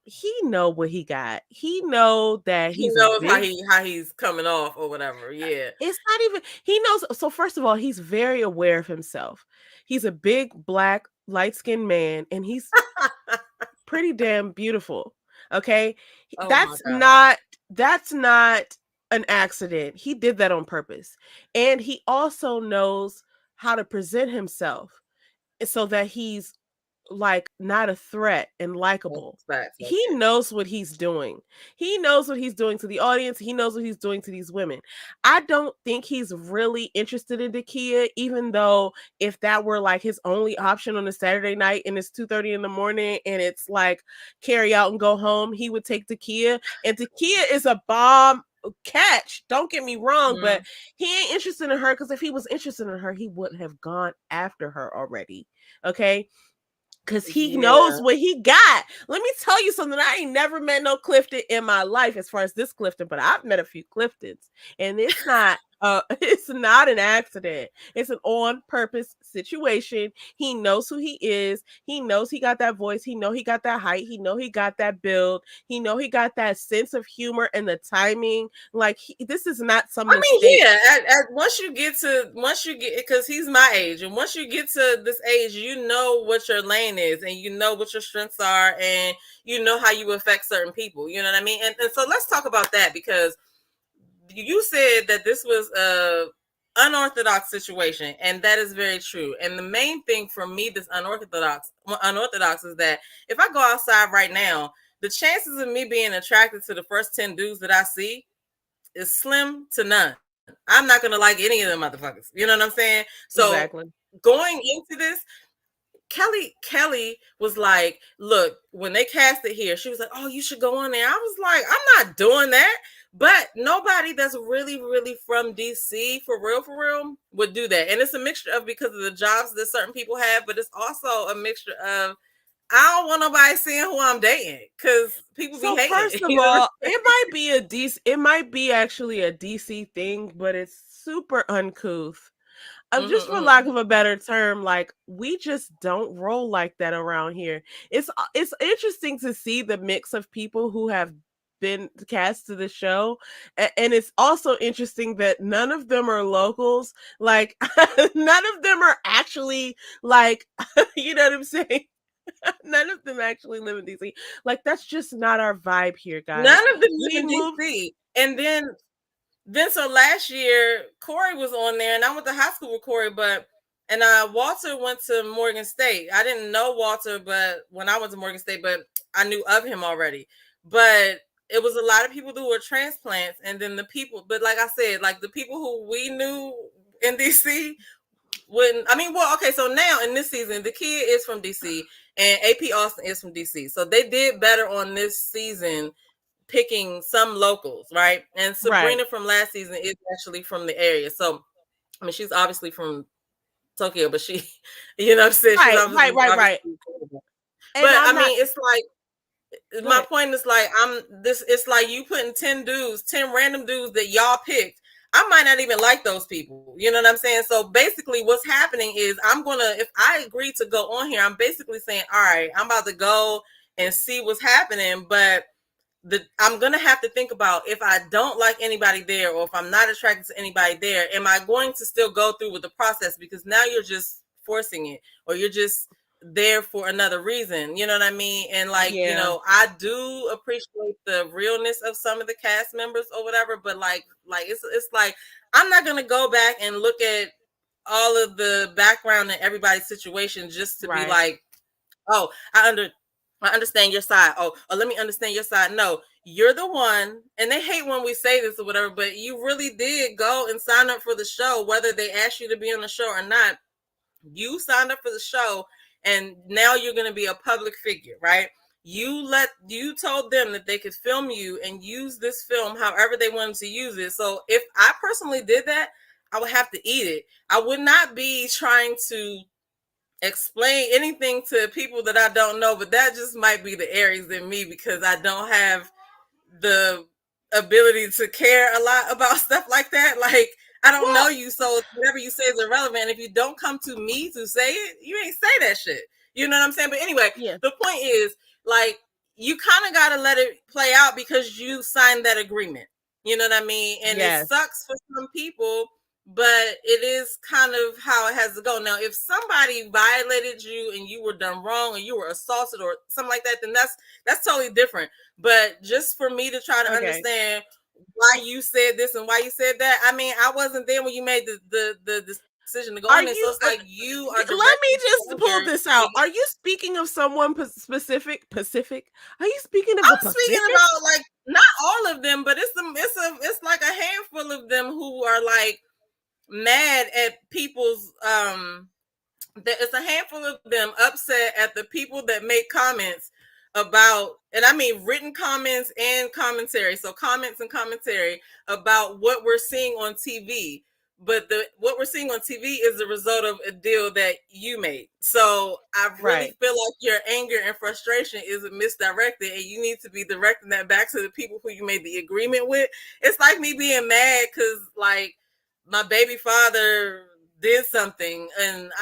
he know what he got. He know that He he's knows how he's coming off or whatever. Yeah. It's not even, he knows. So first of all, he's very aware of himself. He's a big, black, light-skinned man, and he's pretty damn beautiful. Okay? Oh That's my not an accident. He did that on purpose. And he also knows how to present himself so that he's like not a threat and likable. He knows what he's doing. He knows what he's doing to the audience. He knows what he's doing to these women. I don't think he's really interested in Dakia, even though if that were like his only option on a Saturday night and it's 2:30 in the morning and it's like carry out and go home, he would take Dakia. And Dakia is a bomb catch. Don't get me wrong, but he ain't interested in her, because if he was interested in her, he wouldn't have gone after her already. Okay? Because he knows what he got. Let me tell you something. I ain't never met no Clifton in my life as far as this Clifton, but I've met a few Cliftons. And it's not an accident. It's an on-purpose situation. He knows who he is. He knows he got that voice. He know he got that height. He know he got that build. He know he got that sense of humor and the timing. Like, this is not some mistake. Once you get, because he's my age, and once you get to this age, you know what your lane is, and you know what your strengths are, and you know how you affect certain people. You know what I mean? And so let's talk about that, because you said that this was a unorthodox situation, and that is very true. And the main thing for me, this unorthodox is that if I go outside right now, the chances of me being attracted to the first 10 dudes that I see is slim to none. I'm not gonna like any of them motherfuckers. You know what I'm saying? So going into this, Kelly was like, look, when they cast it here, she was like, oh, you should go on there. I was like, I'm not doing that. But nobody that's really, really from DC, for real, would do that. And it's a mixture of, because of the jobs that certain people have, but it's also a mixture of, I don't want nobody seeing who I'm dating, because people be hating. First of all, it might be actually a DC thing, but it's super uncouth. Just for lack of a better term, like, we just don't roll like that around here. It's interesting to see the mix of people who have been cast to the show, and it's also interesting that none of them are locals. Like, none of them are actually, like, you know what I'm saying? None of them actually live in DC. Like, that's just not our vibe here, guys. None of them live in DC. And then so last year, Corey was on there, and I went to high school with Corey, and Walter went to Morgan State. I didn't know Walter, but when I went to Morgan State, but I knew of him already. But it was a lot of people who were transplants, and then the people, but like I said, like the people who we knew in DC so now in this season, the kid is from DC, and AP Austin is from DC. So they did better on this season, picking some locals, right? And Sabrina from last season is actually from the area. So, I mean, she's obviously from Tokyo, but she, you know what I'm saying? Right. But I mean, it's like, my point is like it's like you putting 10 random dudes that y'all picked. I might not even like those people. You know what I'm saying? So basically what's happening is if I agree to go on here, I'm basically saying, all right, I'm about to go and see what's happening, but I'm gonna have to think about, if I don't like anybody there, or if I'm not attracted to anybody there, am I going to still go through with the process? Because now you're just forcing it, or you're just there for another reason. You know what I mean? And like, I do appreciate the realness of some of the cast members or whatever, but like it's like I'm not gonna go back and look at all of the background and everybody's situation just to be like, oh, I understand your side. Oh, let me understand your side. No, you're the one, and they hate when we say this or whatever, but you really did go and sign up for the show, whether they asked you to be on the show or not. You signed up for the show, and now you're going to be a public figure, right? You told them that they could film you and use this film however they wanted to use it. So if I personally did that, I would have to eat it. I would not be trying to explain anything to people that I don't know, but that just might be the Aries in me, because I don't have the ability to care a lot about stuff like that. Like, I don't know you, so whatever you say is irrelevant. And if you don't come to me to say it, you ain't say that shit. You know what I'm saying? But anyway, the point is, like, you kind of got to let it play out because you signed that agreement. You know what I mean? And it sucks for some people, but it is kind of how it has to go. Now, if somebody violated you and you were done wrong, or you were assaulted or something like that, then that's totally different. But just for me to try to understand why you said this and why you said that, I mean, I wasn't there when you made the decision to go on there. So it's like you are. Let me just pull this out. Are you speaking of someone Pacific? Are you speaking of? I'm speaking about, like, not all of them, but it's like a handful of them who are like mad at people's it's a handful of them upset at the people that make comments about, and I mean written comments and commentary, so comments and commentary about what we're seeing on TV. But what we're seeing on TV is the result of a deal that you made. So I really feel like your anger and frustration is misdirected, and you need to be directing that back to the people who you made the agreement with. It's like me being mad because, like, my baby father did something, and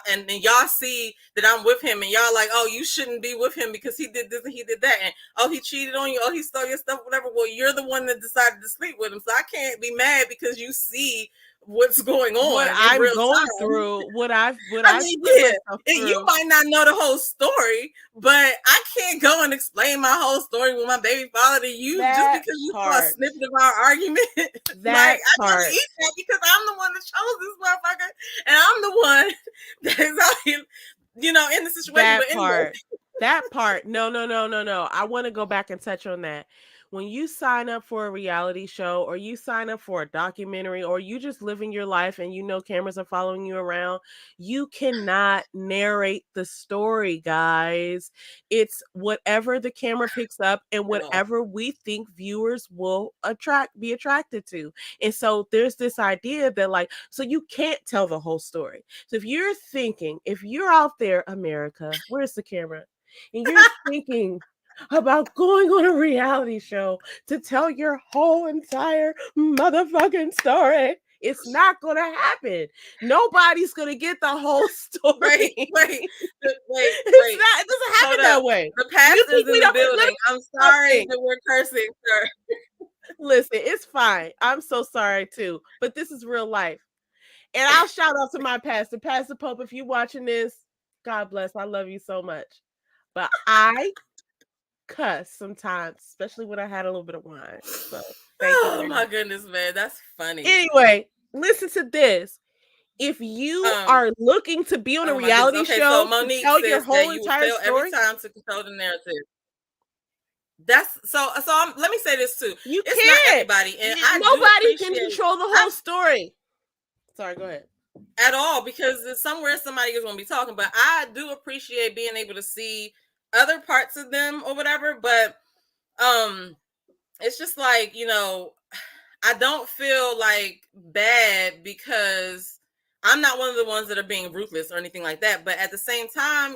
and y'all see that I'm with him, and y'all like, oh, you shouldn't be with him because he did this and he did that, and oh, he cheated on you, oh, he stole your stuff, whatever. Well, you're the one that decided to sleep with him, so I can't be mad because you see what's going on, what I'm going through, what I've you might not know the whole story, but I can't go and explain my whole story with my baby father to you just because you saw a snippet of our argument. Like, I gotta eat that because I'm the one that chose this motherfucker, and I'm the one that is out here, in the situation. That part. No. I want to go back and touch on that. When you sign up for a reality show, or you sign up for a documentary, or you just living your life and cameras are following you around, you cannot narrate the story, guys. It's whatever the camera picks up and whatever we think viewers will be attracted to. And so there's this idea that, like, so you can't tell the whole story. So if you're out there, America, where's the camera? And you're thinking about going on a reality show to tell your whole entire motherfucking story, it's not gonna happen. Nobody's gonna get the whole story. Wait. It doesn't happen that way. The pastor's in the building. I'm sorry that we're cursing, sir. Listen, it's fine. I'm so sorry too, but this is real life. And I'll shout out to my pastor, Pastor Pope. If you're watching this, God bless. I love you so much. But I cuss sometimes, especially when I had a little bit of wine. So oh my goodness, man, that's funny. Anyway, listen to this. If you are looking to be on a reality show, so Monique to tell says your whole that you entire fail story, every time to control the narrative. That's so. Let me say this too. It's not everybody, and nobody can control the whole story. Sorry, go ahead. At all, because somewhere somebody is going to be talking, but I do appreciate being able to see other parts of them or whatever. But it's just like, I don't feel like bad because I'm not one of the ones that are being ruthless or anything like that. But at the same time,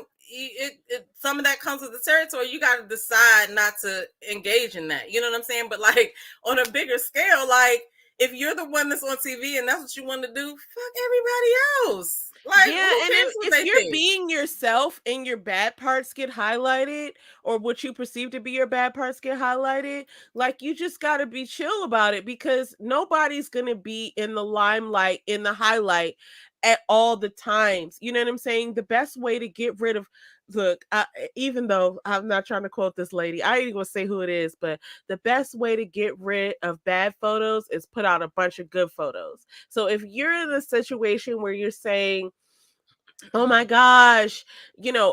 some of that comes with the territory. You got to decide not to engage in that. You know what I'm saying? But like on a bigger scale, like if you're the one that's on TV and that's what you want to do, fuck everybody else. Like, Yeah, who and cares what if they you're think? being yourself and your bad parts get highlighted, or what you perceive to be your bad parts get highlighted, like you just got to be chill about it, because nobody's going to be in the limelight, in the highlight at all the times. You know what I'm saying? The best way to get rid of, look, even though I'm not trying to quote this lady, I ain't gonna say who it is, but the best way to get rid of bad photos is put out a bunch of good photos. So if you're in a situation where you're saying, oh my gosh,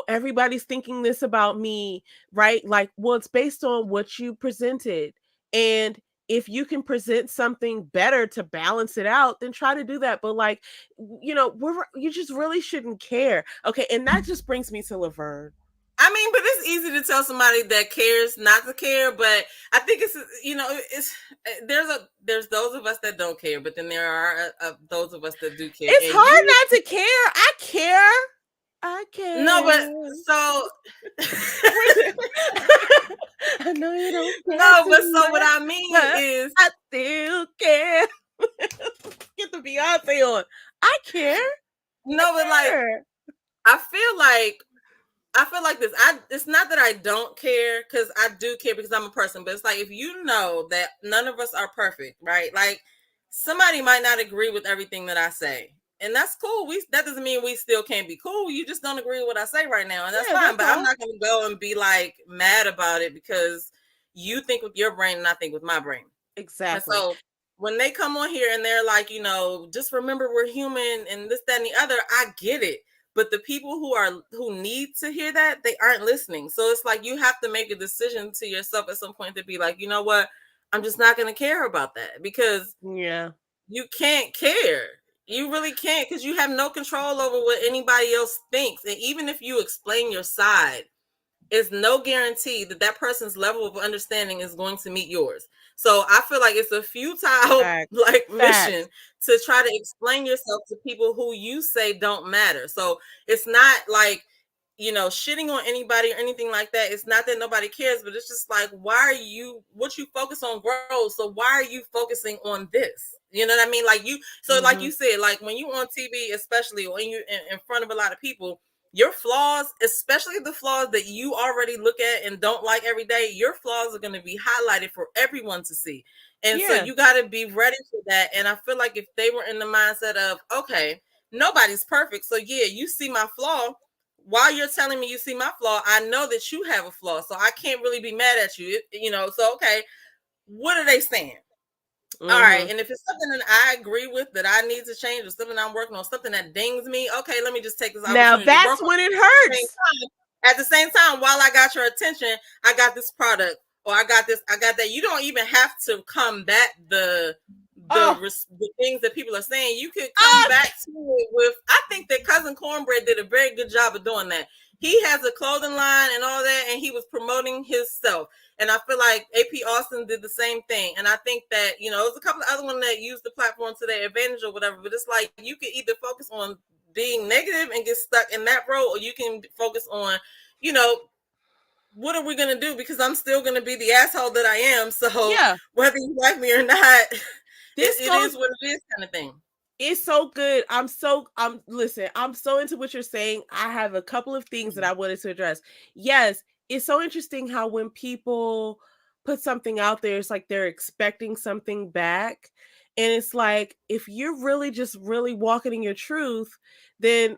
everybody's thinking this about me, right? Like, well, it's based on what you presented. And if you can present something better to balance it out, then try to do that. But like, you just really shouldn't care. Okay, and that just brings me to Laverne. I mean, but it's easy to tell somebody that cares not to care. But I think it's there's those of us that don't care, but then there are those of us that do care. It's And hard not to care. I care. I care. No, but so I know you don't care. No, but so what I mean is I still care. Get the Beyonce on. I care. No, but like I feel like this. It's not that I don't care, because I do care because I'm a person, but it's like if you know that none of us are perfect, right? Like somebody might not agree with everything that I say. And that's cool. That doesn't mean we still can't be cool. You just don't agree with what I say right now. And that's fine. But I'm not gonna go and be like mad about it because you think with your brain and I think with my brain. Exactly. And so when they come on here and they're like, just remember we're human and this, that, and the other, I get it. But the people who need to hear that, they aren't listening. So it's like you have to make a decision to yourself at some point to be like, you know what? I'm just not going to care about that, because you can't care. You really can't, because you have no control over what anybody else thinks. And even if you explain your side, it's no guarantee that that person's level of understanding is going to meet yours. So I feel like it's a futile mission to try to explain yourself to people who you say don't matter. So it's not like, shitting on anybody or anything like that. It's not that nobody cares, but it's just like, what you focus on grows. So why are you focusing on this? You know what I mean? Like like you said, like when you on TV, especially when you in front of a lot of people, your flaws, especially the flaws that you already look at and don't like every day, your flaws are going to be highlighted for everyone to see. And so you got to be ready for that. And I feel like if they were in the mindset of, okay, nobody's perfect. So yeah, you see my flaw. While you're telling me you see my flaw, I know that you have a flaw. So I can't really be mad at you. So okay, what are they saying? All right. And if it's something that I agree with that I need to change, or something I'm working on, something that dings me, okay, let me just take this opportunity. Now that's when it hurts. At the same time, while I got your attention, I got this product, or I got this, I got that. You don't even have to combat the things that people are saying. You could come back to it with, I think that Cousin Cornbread did a very good job of doing that. He has a clothing line and all that, and he was promoting himself. And I feel like AP Austin did the same thing. And I think that, there's a couple of other ones that use the platform to their advantage or whatever, but it's like you can either focus on being negative and get stuck in that role, or you can focus on, what are we going to do? Because I'm still going to be the asshole that I am. So whether you like me or not, it is what it is, kind of thing. It's so good. Listen, I'm so into what you're saying. I have a couple of things that I wanted to address. Yes, it's so interesting how when people put something out there, it's like they're expecting something back. And it's like, if you're really just really walking in your truth, then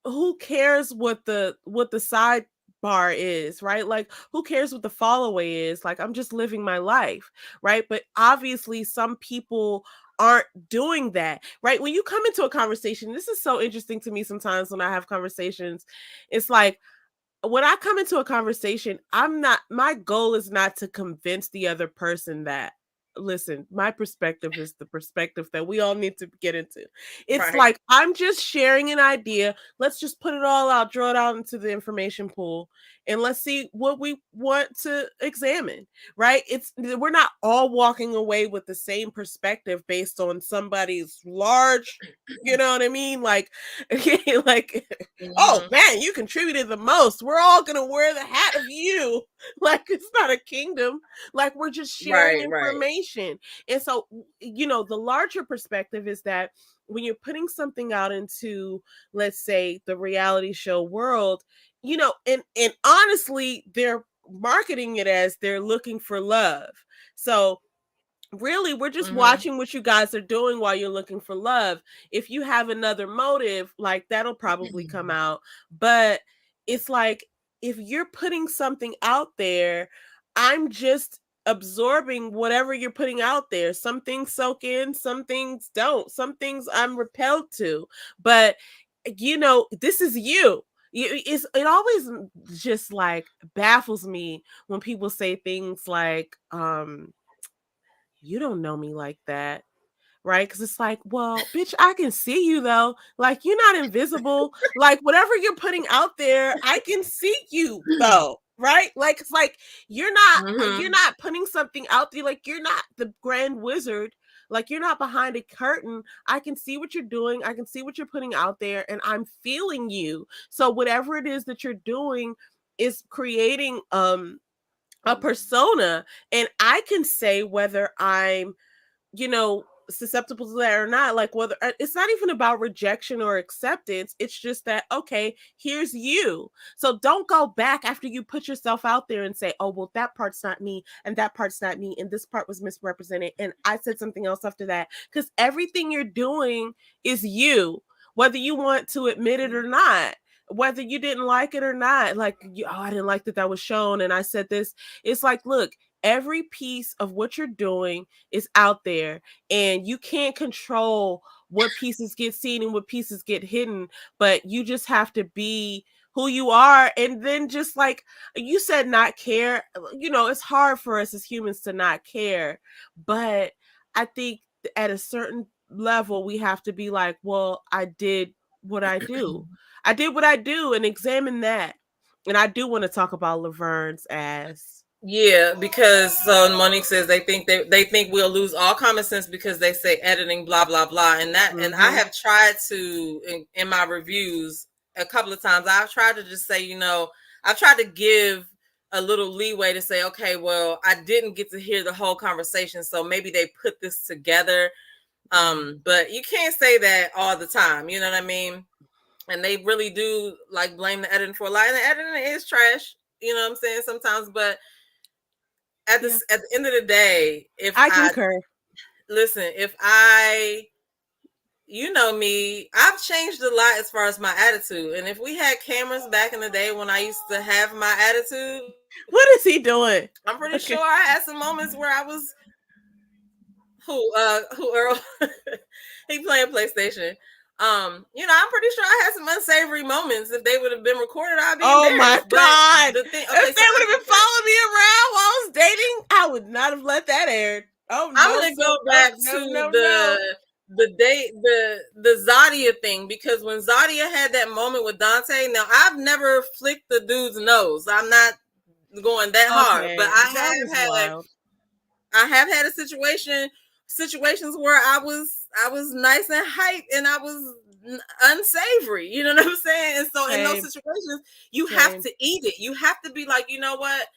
who cares what the sidebar is, right? Like, who cares what the follow-away is? Like, I'm just living my life, right? But obviously some people aren't doing that, right? When you come into a conversation, this is so interesting to me sometimes when I have conversations. It's like, when I come into a conversation, my goal is not to convince the other person that listen, my perspective is the perspective that we all need to get into. It's Right. like, I'm just sharing an idea. Let's just put it all out, draw it out into the information pool, and let's see what we want to examine, right? We're not all walking away with the same perspective based on somebody's large, you know what I mean? Like, like, oh Mm-hmm. man, you contributed the most. We're all gonna wear the hat of you. Like, it's not a kingdom. Like, we're just sharing Right, right. information. And so, the larger perspective is that when you're putting something out into, let's say, the reality show world, and honestly, they're marketing it as they're looking for love. So really, we're just Mm-hmm. watching what you guys are doing while you're looking for love. If you have another motive, like, that'll probably come out. But it's like, if you're putting something out there, I'm just absorbing whatever you're putting out there. Some things soak in, some things don't. Some things I'm repelled to. But this is you. It always just like baffles me when people say things like, you don't know me like that, right? Because it's like, well, bitch, I can see you though. Like, you're not invisible. Like, whatever you're putting out there, I can see you though, right? Like, it's like, you're Mm-hmm. not putting something out there. Like, you're not the grand wizard. Like, you're not behind a curtain. I can see what you're doing. I can see what you're putting out there, and I'm feeling you. So whatever it is that you're doing is creating a persona, and I can say whether I'm susceptible to that or not. Like, whether it's not even about rejection or acceptance, it's just that, okay, here's you. So don't go back after you put yourself out there and say, oh, well, that part's not me, and that part's not me, and this part was misrepresented, and I said something else after that. Because everything you're doing is you, whether you want to admit it or not, whether you didn't like it or not. Like, I didn't like that was shown and I said this. It's like, look, every piece of what you're doing is out there, and you can't control what pieces get seen and what pieces get hidden, but you just have to be who you are. And then, just like you said, not care. It's hard for us as humans to not care, but I think at a certain level we have to be like, well, I did what I do. I did what I do, and examine that. And I do want to talk about Laverne's ass. Yeah, because so Monique says they think we'll lose all common sense because they say editing, blah blah blah, and I Mm-hmm. have tried to in my reviews a couple of times. I've tried to just say, I've tried to give a little leeway to say, okay, well, I didn't get to hear the whole conversation, so maybe they put this together. But you can't say that all the time, you know what I mean? And they really do like blame the editing for a lot, and the editing is trash, you know what I'm saying, sometimes. But at Yeah, the end of the day, I concur. if I, you know me, I've changed a lot as far as my attitude. And if we had cameras back in the day when I used to have my attitude, What is he doing? I'm pretty sure Okay. I had some moments where I was who Earl he playing PlayStation. I'm pretty sure I had some unsavory moments. If they would have been recorded, I'd be Oh my embarrassed. But God. the thing, okay, If so they would have been following me around while I was dating, I would not have let that air. Oh I'm no, gonna sir. go No, back no, to no, no. the Zadia thing, because when Zadia had that moment with Dante, now I've never flicked the dude's nose. I'm not going that hard, but Okay. That was wild. I have had situations where I was nice and hype and I was unsavory. You know what I'm saying? And so in those Same. situations, you have Same. to eat it. You have to be like, you know what?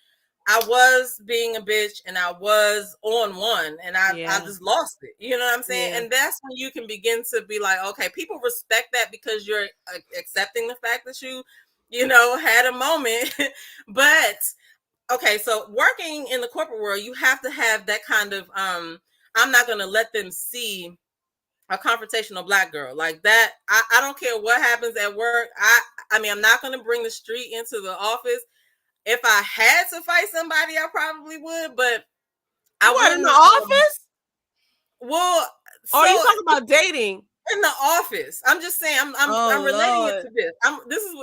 I was being a bitch and I was on one and I Yeah. just lost it. You know what I'm saying? Yeah. And that's when you can begin to be like, okay, people respect that because you're accepting the fact that you had a moment. But okay, so working in the corporate world, you have to have that kind of I'm not going to let them see a confrontational black girl like that. I don't care what happens at work. I mean, I'm not going to bring the street into the office. If I had to fight somebody, I probably would, but I What, in the wouldn't. office? Well, Or are you so talking about dating? in the office, I'm just saying, Oh I'm relating it Lord. to this.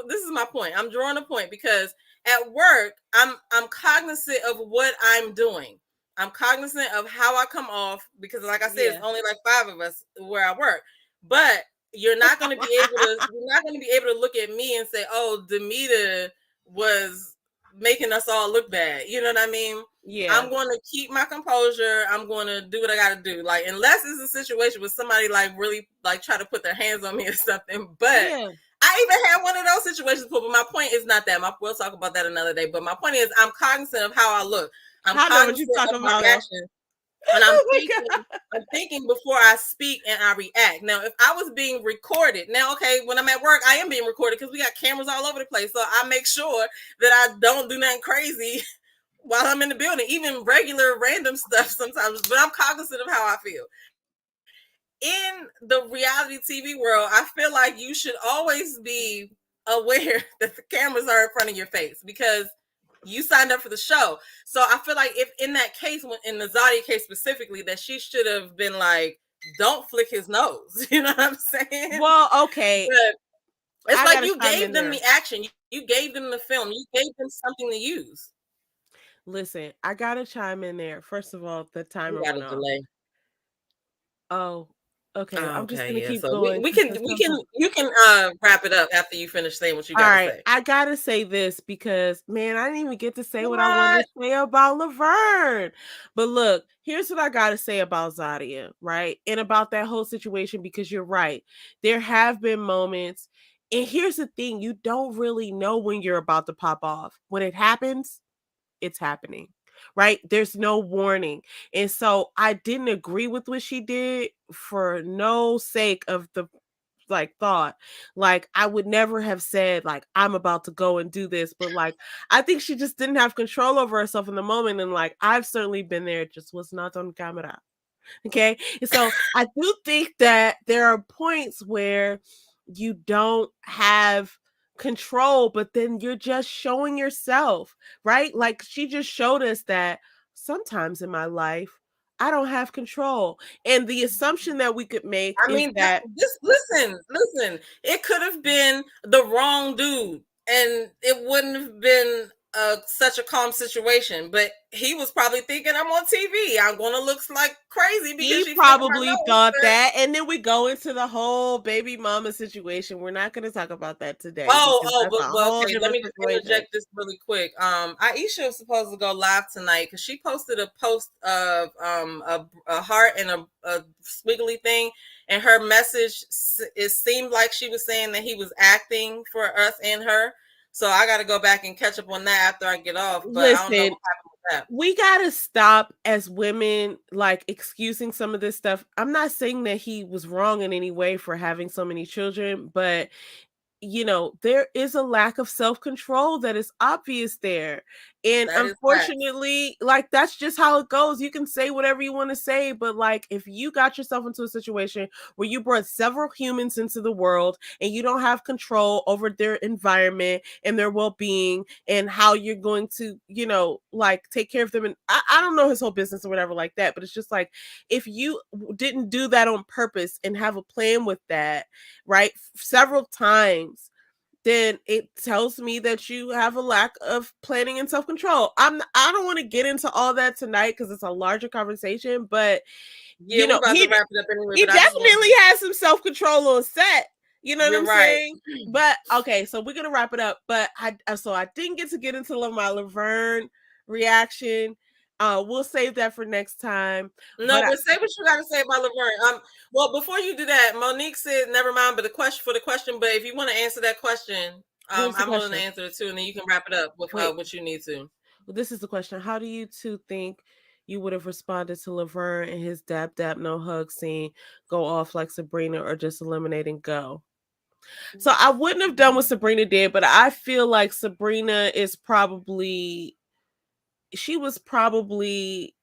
This is my point. I'm drawing a point because at work, I'm cognizant of what I'm doing. I'm cognizant of how I come off because, like I said, Yeah. it's only like 5 of us where I work. But you're not going to be able to. You're not going to be able to look at me and say, "Oh, Demita was making us all look bad." You know what I mean? Yeah. I'm going to keep my composure. I'm going to do what I got to do. Like, unless it's a situation where somebody like really like try to put their hands on me or something. But Yeah. I even had one of those situations before. But my point is not that. We'll talk about that another day. But my point is, I'm cognizant of how I look. I'm I know what you're cognizant talking of my about, though. actions. And Oh my God. I'm thinking before I speak and I react. Now, if I was being recorded, now, okay, when I'm at work, I am being recorded because we got cameras all over the place. So I make sure that I don't do nothing crazy while I'm in the building, even regular random stuff sometimes. But I'm cognizant of how I feel. In the reality TV world, I feel like you should always be aware that the cameras are in front of your face because you signed up for the show. So I feel like if in that case, in the Zadia case specifically, that she should have been like, don't flick his nose. You know what I'm saying? Well, okay. But it's I like gotta you chime gave in them there. the action. You gave them the film. You gave them something to use. Listen, I gotta chime in there. First of all, the We timer got a went off. delay. Oh, okay. I'm just Okay, gonna yeah. keep So going we because can at we some can point. you can wrap it up after you finish saying what you All got to right, say. I gotta say this because man, I didn't even get to say what I wanted What? to say about Laverne. But look, here's what I gotta say about Zadia, right? And about that whole situation, because you're right. There have been moments, and here's the thing: you don't really know when you're about to pop off. When it happens, it's happening. Right? There's no warning. And so I didn't agree with what she did for no sake of the like thought. Like I would never have said like I'm about to go and do this, but like I think she just didn't have control over herself in the moment, and like I've certainly been there, just was not on camera. Okay? And so I do think that there are points where you don't have control, but then you're just showing yourself, right? Like she just showed us that sometimes in my life I don't have control. And the assumption that we could make I is mean, that just listen. It could have been the wrong dude, and it wouldn't have been such a calm situation. But he was probably thinking, "I'm on TV. I'm going to look like crazy because he she flicked my probably nose." thought But that. And then we go into the whole baby mama situation. We're not going to talk about that today because oh, that's a but whole okay. Let different me just situation. interject this really quick. Aisha was supposed to go live tonight because she posted a post of a heart and a squiggly thing, and her message it seemed like she was saying that he was acting for us and her. So I got to go back and catch up on that after I get off. But I don't know Listen, what happened with that. we gotta stop as women like excusing some of this stuff. I'm not saying that he was wrong in any way for having so many children, but you know, there is a lack of self-control that is obvious there. And That is facts. unfortunately, like that's just how it goes. You can say whatever you want to say, but like if you got yourself into a situation where you brought several humans into the world and you don't have control over their environment and their well-being and how you're going to, you know, like take care of them. And I don't know his whole business or whatever like that, but it's just like if you didn't do that on purpose and have a plan with that, right, several times, then it tells me that you have a lack of planning and self-control. I don't want to get into all that tonight because it's a larger conversation, but Yeah, you we know, about to wrap it up anyway. he But I just want definitely has some self-control on set. You know what you're I'm right. saying? But okay, so we're gonna wrap it up. But I didn't get into my Laverne reaction. We'll save that for next time. No, But but say what you got to say about Laverne. Well, before you do that, Monique said, "Never mind." But the question. But if you want to answer that question, what was the I'm willing to question? answer it too, and then you can wrap it up with Wait, what you need to. well, this is the question. How do you two think you would have responded to Laverne and his dap dap no hug scene go off like Sabrina or just eliminate and go? So I wouldn't have done what Sabrina did, but I feel like Sabrina is probably she was probably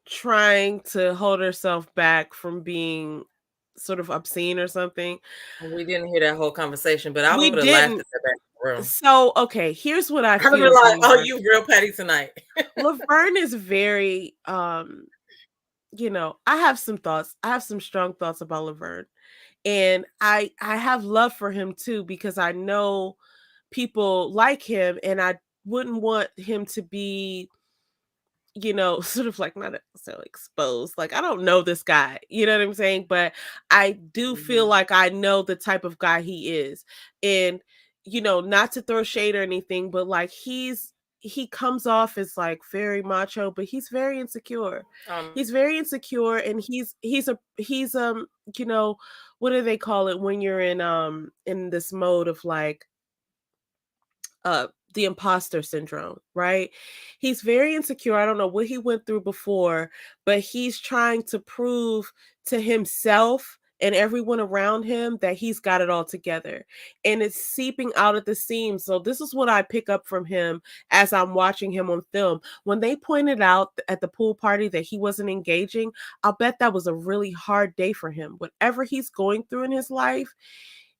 trying to hold herself back from being sort of obscene or something. We didn't hear that whole conversation, but I We would have laughed didn't. at that back in the room. So okay, here's what I I would feel have about like, "Oh, Laverne. you real petty tonight." Laverne is very you know, I have some thoughts. I have some strong thoughts about Laverne. And I have love for him too because I know people like him and I wouldn't want him to be sort of like not so exposed. Like, I don't know this guy, you know what I'm saying? But I do feel Mhm. like I know the type of guy he is. And, not to throw shade or anything, but like he comes off as like very macho, but he's very insecure. Um, He's very insecure, and you know, what do they call it when you're in this mode of like uh the imposter syndrome, right? He's very insecure. I don't know what he went through before, but he's trying to prove to himself and everyone around him that he's got it all together. And it's seeping out at the seams. So this is what I pick up from him as I'm watching him on film. When they pointed out at the pool party that he wasn't engaging, I'll bet that was a really hard day for him. Whatever he's going through in his life,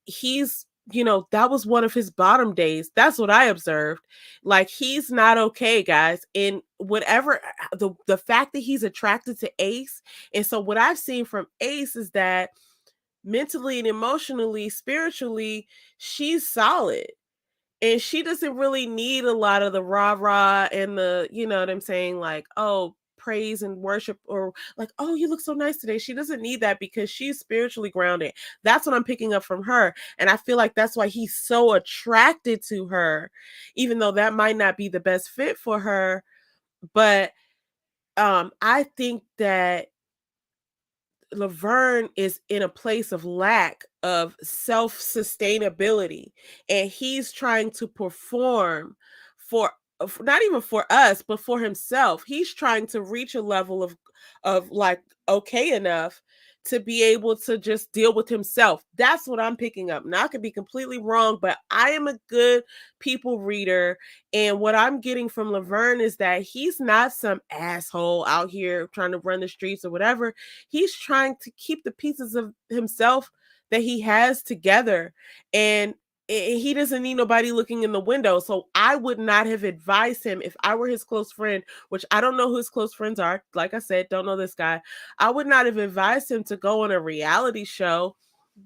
that was one of his bottom days. That's what I observed. Like, he's not okay, guys. And whatever the fact that he's attracted to Ace, and so what I've seen from Ace is that mentally and emotionally, spiritually, she's solid. And she doesn't really need a lot of the rah-rah and the, you know what I'm saying, like, oh, praise and worship, or like, oh, you look so nice today. She doesn't need that because she's spiritually grounded. That's what I'm picking up from her. And I feel like that's why he's so attracted to her, even though that might not be the best fit for her. But I think that Laverne is in a place of lack of self sustainability, and he's trying to perform for not even for us, but for himself. He's trying to reach a level of like okay enough to be able to just deal with himself. That's what I'm picking up. Now, I could be completely wrong, but I am a good people reader, and what I'm getting from Laverne is that he's not some asshole out here trying to run the streets or whatever. He's trying to keep the pieces of himself that he has together, and he doesn't need nobody looking in the window. So I would not have advised him if I were his close friend, which I don't know who his close friends are. Like I said, don't know this guy. I would not have advised him to go on a reality show,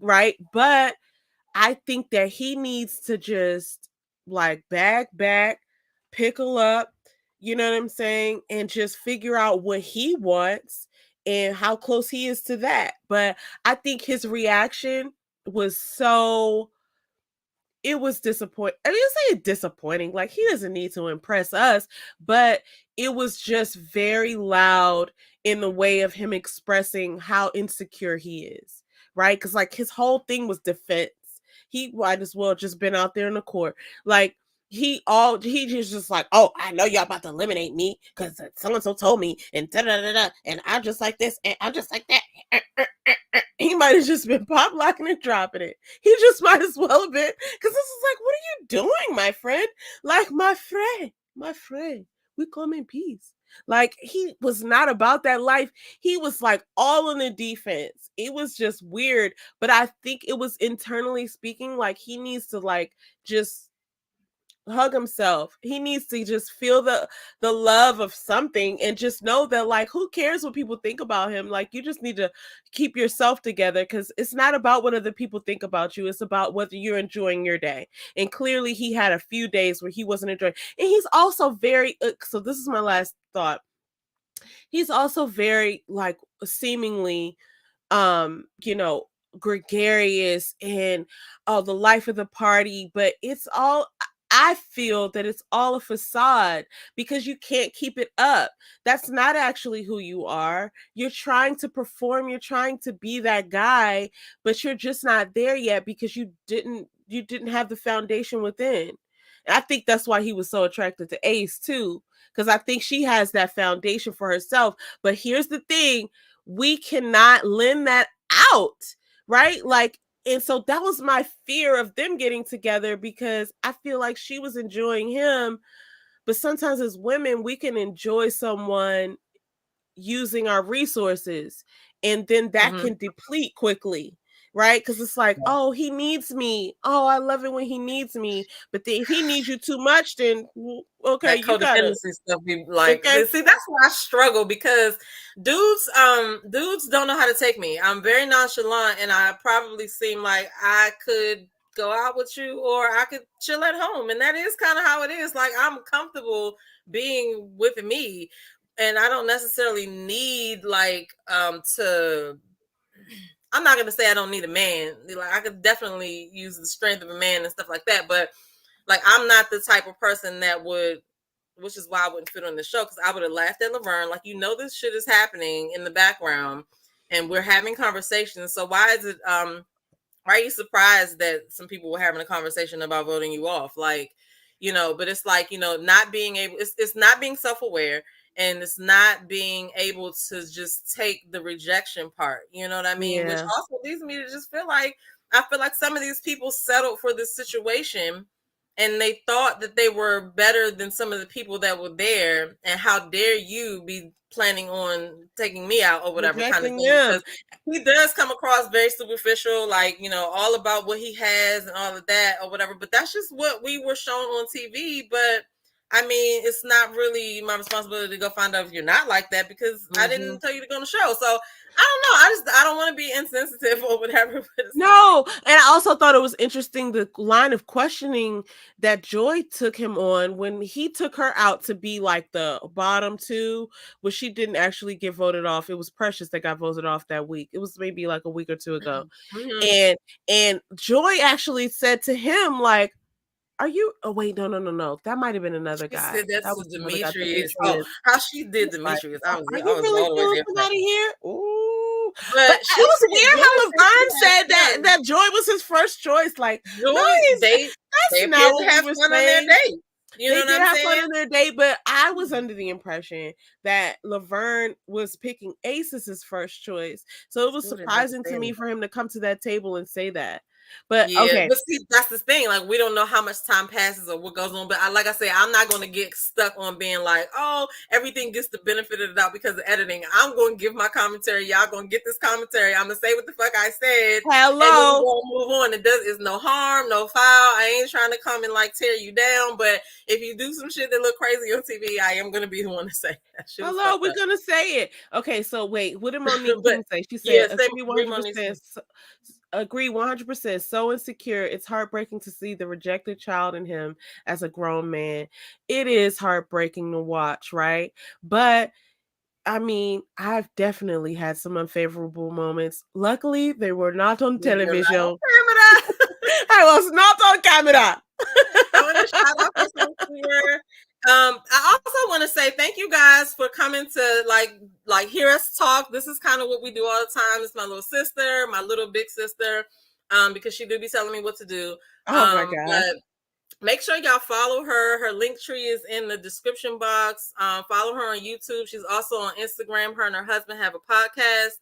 right? But I think that he needs to just like back, pickle up, you know what I'm saying? And just figure out what he wants and how close he is to that. But I think his reaction was so it was disappointing. I mean, say disappointing. Like, he doesn't need to impress us, but it was just very loud in the way of him expressing how insecure he is, right? Because like his whole thing was defense. He might as well just been out there in the court. Like, he just like, oh, I know y'all about to eliminate me because so and so told me, and da da da da, and I'm just like this, and I'm just like that. He might have just been pop locking and dropping it. He just might as well have been, because this is like, what are you doing, my friend? Like, my friend, we come in peace. Like, he was not about that life. He was like all in the defense. It was just weird, but I think it was internally speaking, like he needs to like just hug himself. He needs to just feel the love of something and just know that like who cares what people think about him. Like, you just need to keep yourself together, because it's not about what other people think about you. It's about whether you're enjoying your day. And clearly he had a few days where he wasn't enjoying. And he's also very so this is my last thought. He's also very like seemingly you know, gregarious and the life of the party, but it's all, I feel that it's all a facade because you can't keep it up. That's not actually who you are. You're trying to perform, you're trying to be that guy, but you're just not there yet because you didn't have the foundation within. And I think that's why he was so attracted to Ace too, because I think she has that foundation for herself. But here's the thing, we cannot lend that out, right? Like, and so that was my fear of them getting together, because I feel like she was enjoying him. But sometimes as women, we can enjoy someone using our resources, and then that mhm. can deplete quickly, right? Because it's like, oh, he needs me, oh, I love it when he needs me, but then if he needs you too much, then okay, That you gotta, codependency stuff be like, okay. see, that's why I struggle, because dudes don't know how to take me. I'm very nonchalant, and I probably seem like I could go out with you or I could chill at home, and that is kind of how it is. Like, I'm comfortable being with me, and I don't necessarily need like to. I'm not gonna say I don't need a man. Like I could definitely use the strength of a man and stuff like that, but like I'm not the type of person that would, which is why I wouldn't fit on the show, because I would have laughed at Laverne. Like, this shit is happening in the background and we're having conversations. So why is it why are you surprised that some people were having a conversation about voting you off? Like, but it's like, not being able, it's not being self-aware, and it's not being able to just take the rejection part. You know what I mean? Which Yeah. also leads me to just feel like, I feel like some of these people settled for this situation and they thought that they were better than some of the people that were there. And how dare you be planning on taking me out or whatever kind of Rejecting thing, them. because he does come across very superficial, like, all about what he has and all of that or whatever. But that's just what we were shown on TV. But I mean, it's not really my responsibility to go find out if you're not like that, because I didn't tell you to go on the show. So I don't know. I don't want to be insensitive or whatever. No, and I also thought it was interesting the line of questioning that Joy took him on when he took her out to be like the bottom two, but she didn't actually get voted off. It was Precious that got voted off that week. It was maybe like a week or two ago. And Joy actually said to him, like, are you? Oh wait, no. That might have been another guy. Said that that's was Demetrius. Oh, how she did Demetrius. Like, I was are you really all the way feeling there. somebody here? Ooh. But it was weird how Laverne said that Joy was his first choice. Like, Joy, no, they not what appeared to have fun on their date. You know they what did I'm have saying? fun on their date, but I was under the impression that Laverne was picking Ace as his first choice. So it was surprising to me for him to come to that table and say that. But yeah, okay. but see, that's the thing. Like, we don't know how much time passes or what goes on. But like I say, I'm not going to get stuck on being like, oh, everything gets the benefit of the doubt because of editing. I'm going to give my commentary. Y'all going to get this commentary. I'm going to say what the fuck I said. Hello. And then we're going to move on. It's no harm, no foul. I ain't trying to come and like tear you down. But if you do some shit that look crazy on TV, I am going to be the one to say that shit. Hello, we're going to say it. Okay, so wait, what did Monique King say? She said, agree 100%. So insecure. It's heartbreaking to see the rejected child in him as a grown man. It is heartbreaking to watch, right? But I mean, I've definitely had some unfavorable moments. Luckily, they were not on television. Not on camera. I was not on camera. I want to shout out for some here. I also want to say thank you guys for coming to like hear us talk. This is kind of what we do all the time. It's my little sister, my little big sister, because she do be telling me what to do. Oh my gosh. But make sure y'all follow her. Her link tree is in the description box. Follow her on YouTube. She's also on Instagram. Her and her husband have a podcast.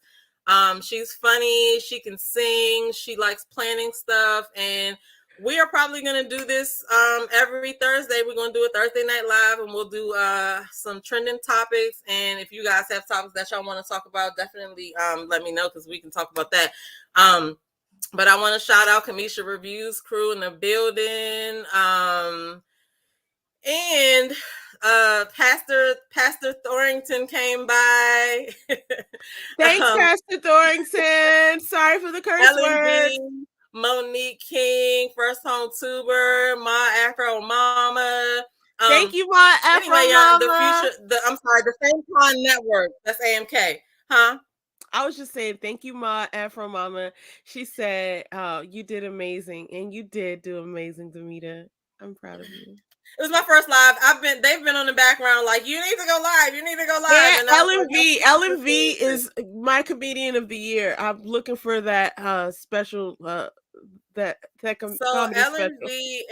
She's funny. She can sing. She likes planning stuff. And we are probably going to do this every Thursday. We're going to do a Thursday Night Live, and we'll do some trending topics. And if you guys have topics that y'all want to talk about, definitely let me know, because we can talk about that. But I want to shout out Cameshia Reviews Crew in the building. And Pastor Thorington came by. Thanks, Pastor Thorington. Sorry for the curse words. Monique King, First Home Tuber, Ma Afro Mama. Thank you, Ma Afro Mama. The Same Con Network. That's AMK. Huh? I was just saying, thank you, Ma Afro Mama. She said, you did amazing. And you did do amazing, Demita. I'm proud of you. It was my first live. They've been on the background like, you need to go live. You need to go live. And Ellen V is my comedian of the year. I'm looking for that special that so Ellen V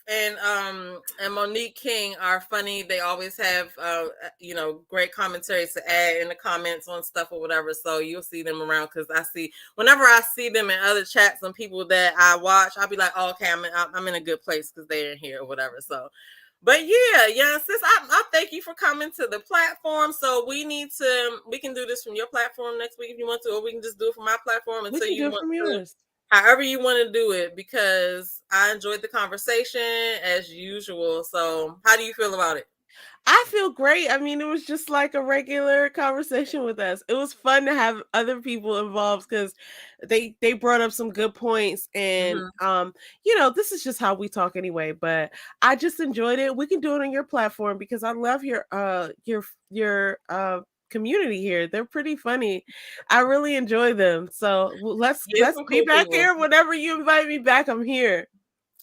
and Monique King are funny. They always have great commentaries to add in the comments on stuff or whatever. So you'll see them around, because whenever I see them in other chats and people that I watch, I'll be like, oh, okay, I'm in a good place because they're in here or whatever. So. But yeah, sis, I thank you for coming to the platform. So we can do this from your platform next week if you want to, or we can just do it from my platform until you want to. Yours. However you want to do it, because I enjoyed the conversation as usual. So how do you feel about it? I feel great. I mean, it was just like a regular conversation with us. It was fun to have other people involved because they brought up some good points, and this is just how we talk anyway. But I just enjoyed it. We can do it on your platform because I love your community here. They're pretty funny. I really enjoy them. So Yeah, let's some be cool back people. here whenever you invite me back. I'm here.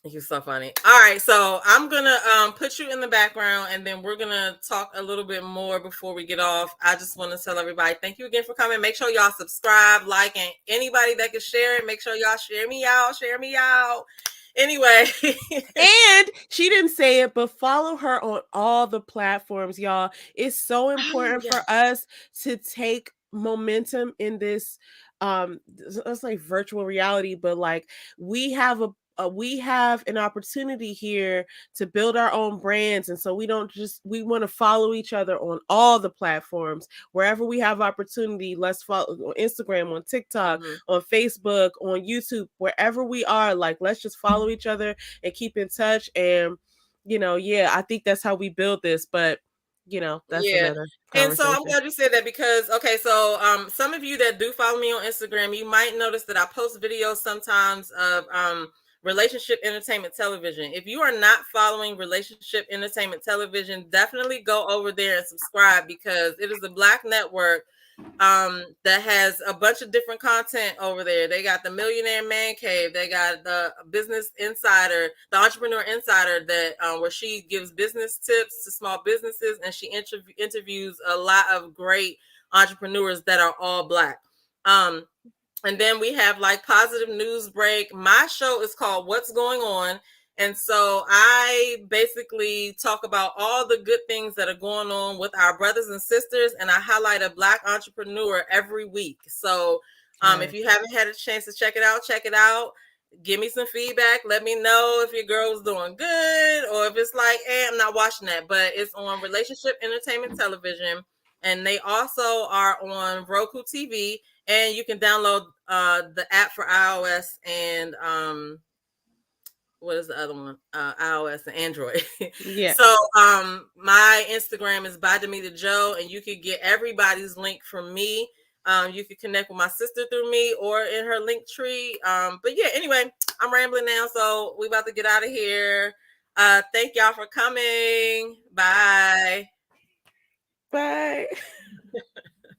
You're so funny. All right, so I'm gonna put you in the background, and then we're gonna talk a little bit more before we get off. I just want to tell everybody thank you again for coming. Make sure y'all subscribe, like, and anybody that can share it, make sure y'all share me out. Share me out. Anyway, And she didn't say it, but follow her on all the platforms, y'all. It's so oh important for yes, us to take momentum in this let's say virtual reality, but like we have we have an opportunity here to build our own brands, and so we want to follow each other on all the platforms wherever we have opportunity. Let's follow on Instagram, on TikTok, on Facebook, on YouTube, wherever we are. Like, let's just follow each other and keep in touch. And yeah, I think that's how we build this. But that's yeah. another And so I'm conversation. glad you said that because okay, so some of you that do follow me on Instagram, you might notice that I post videos sometimes of relationship entertainment television. If you are not following relationship entertainment television, definitely go over there and subscribe because it is a Black network that has a bunch of different content over there. They got the Millionaire Man Cave, they got the Business Insider, the Entrepreneur Insider, that where she gives business tips to small businesses, and she interviews a lot of great entrepreneurs that are all Black. And then we have like Positive News Break. My show is called What's Going On. And so I basically talk about all the good things that are going on with our brothers and sisters, and I highlight a Black entrepreneur every week. So if you haven't had a chance to check it out, check it out. Give me some feedback. Let me know if your girl's doing good or if it's like, hey, I'm not watching that. But it's on Relationship Entertainment Television, and they also are on Roku TV, and you can download the app for iOS and what is the other one? iOS and Android. Yeah. So my Instagram is by Demita Joe, and you could get everybody's link from me. You could connect with my sister through me or in her link tree. But yeah, anyway, I'm rambling now, so we about to get out of here. Thank y'all for coming. Bye. Bye.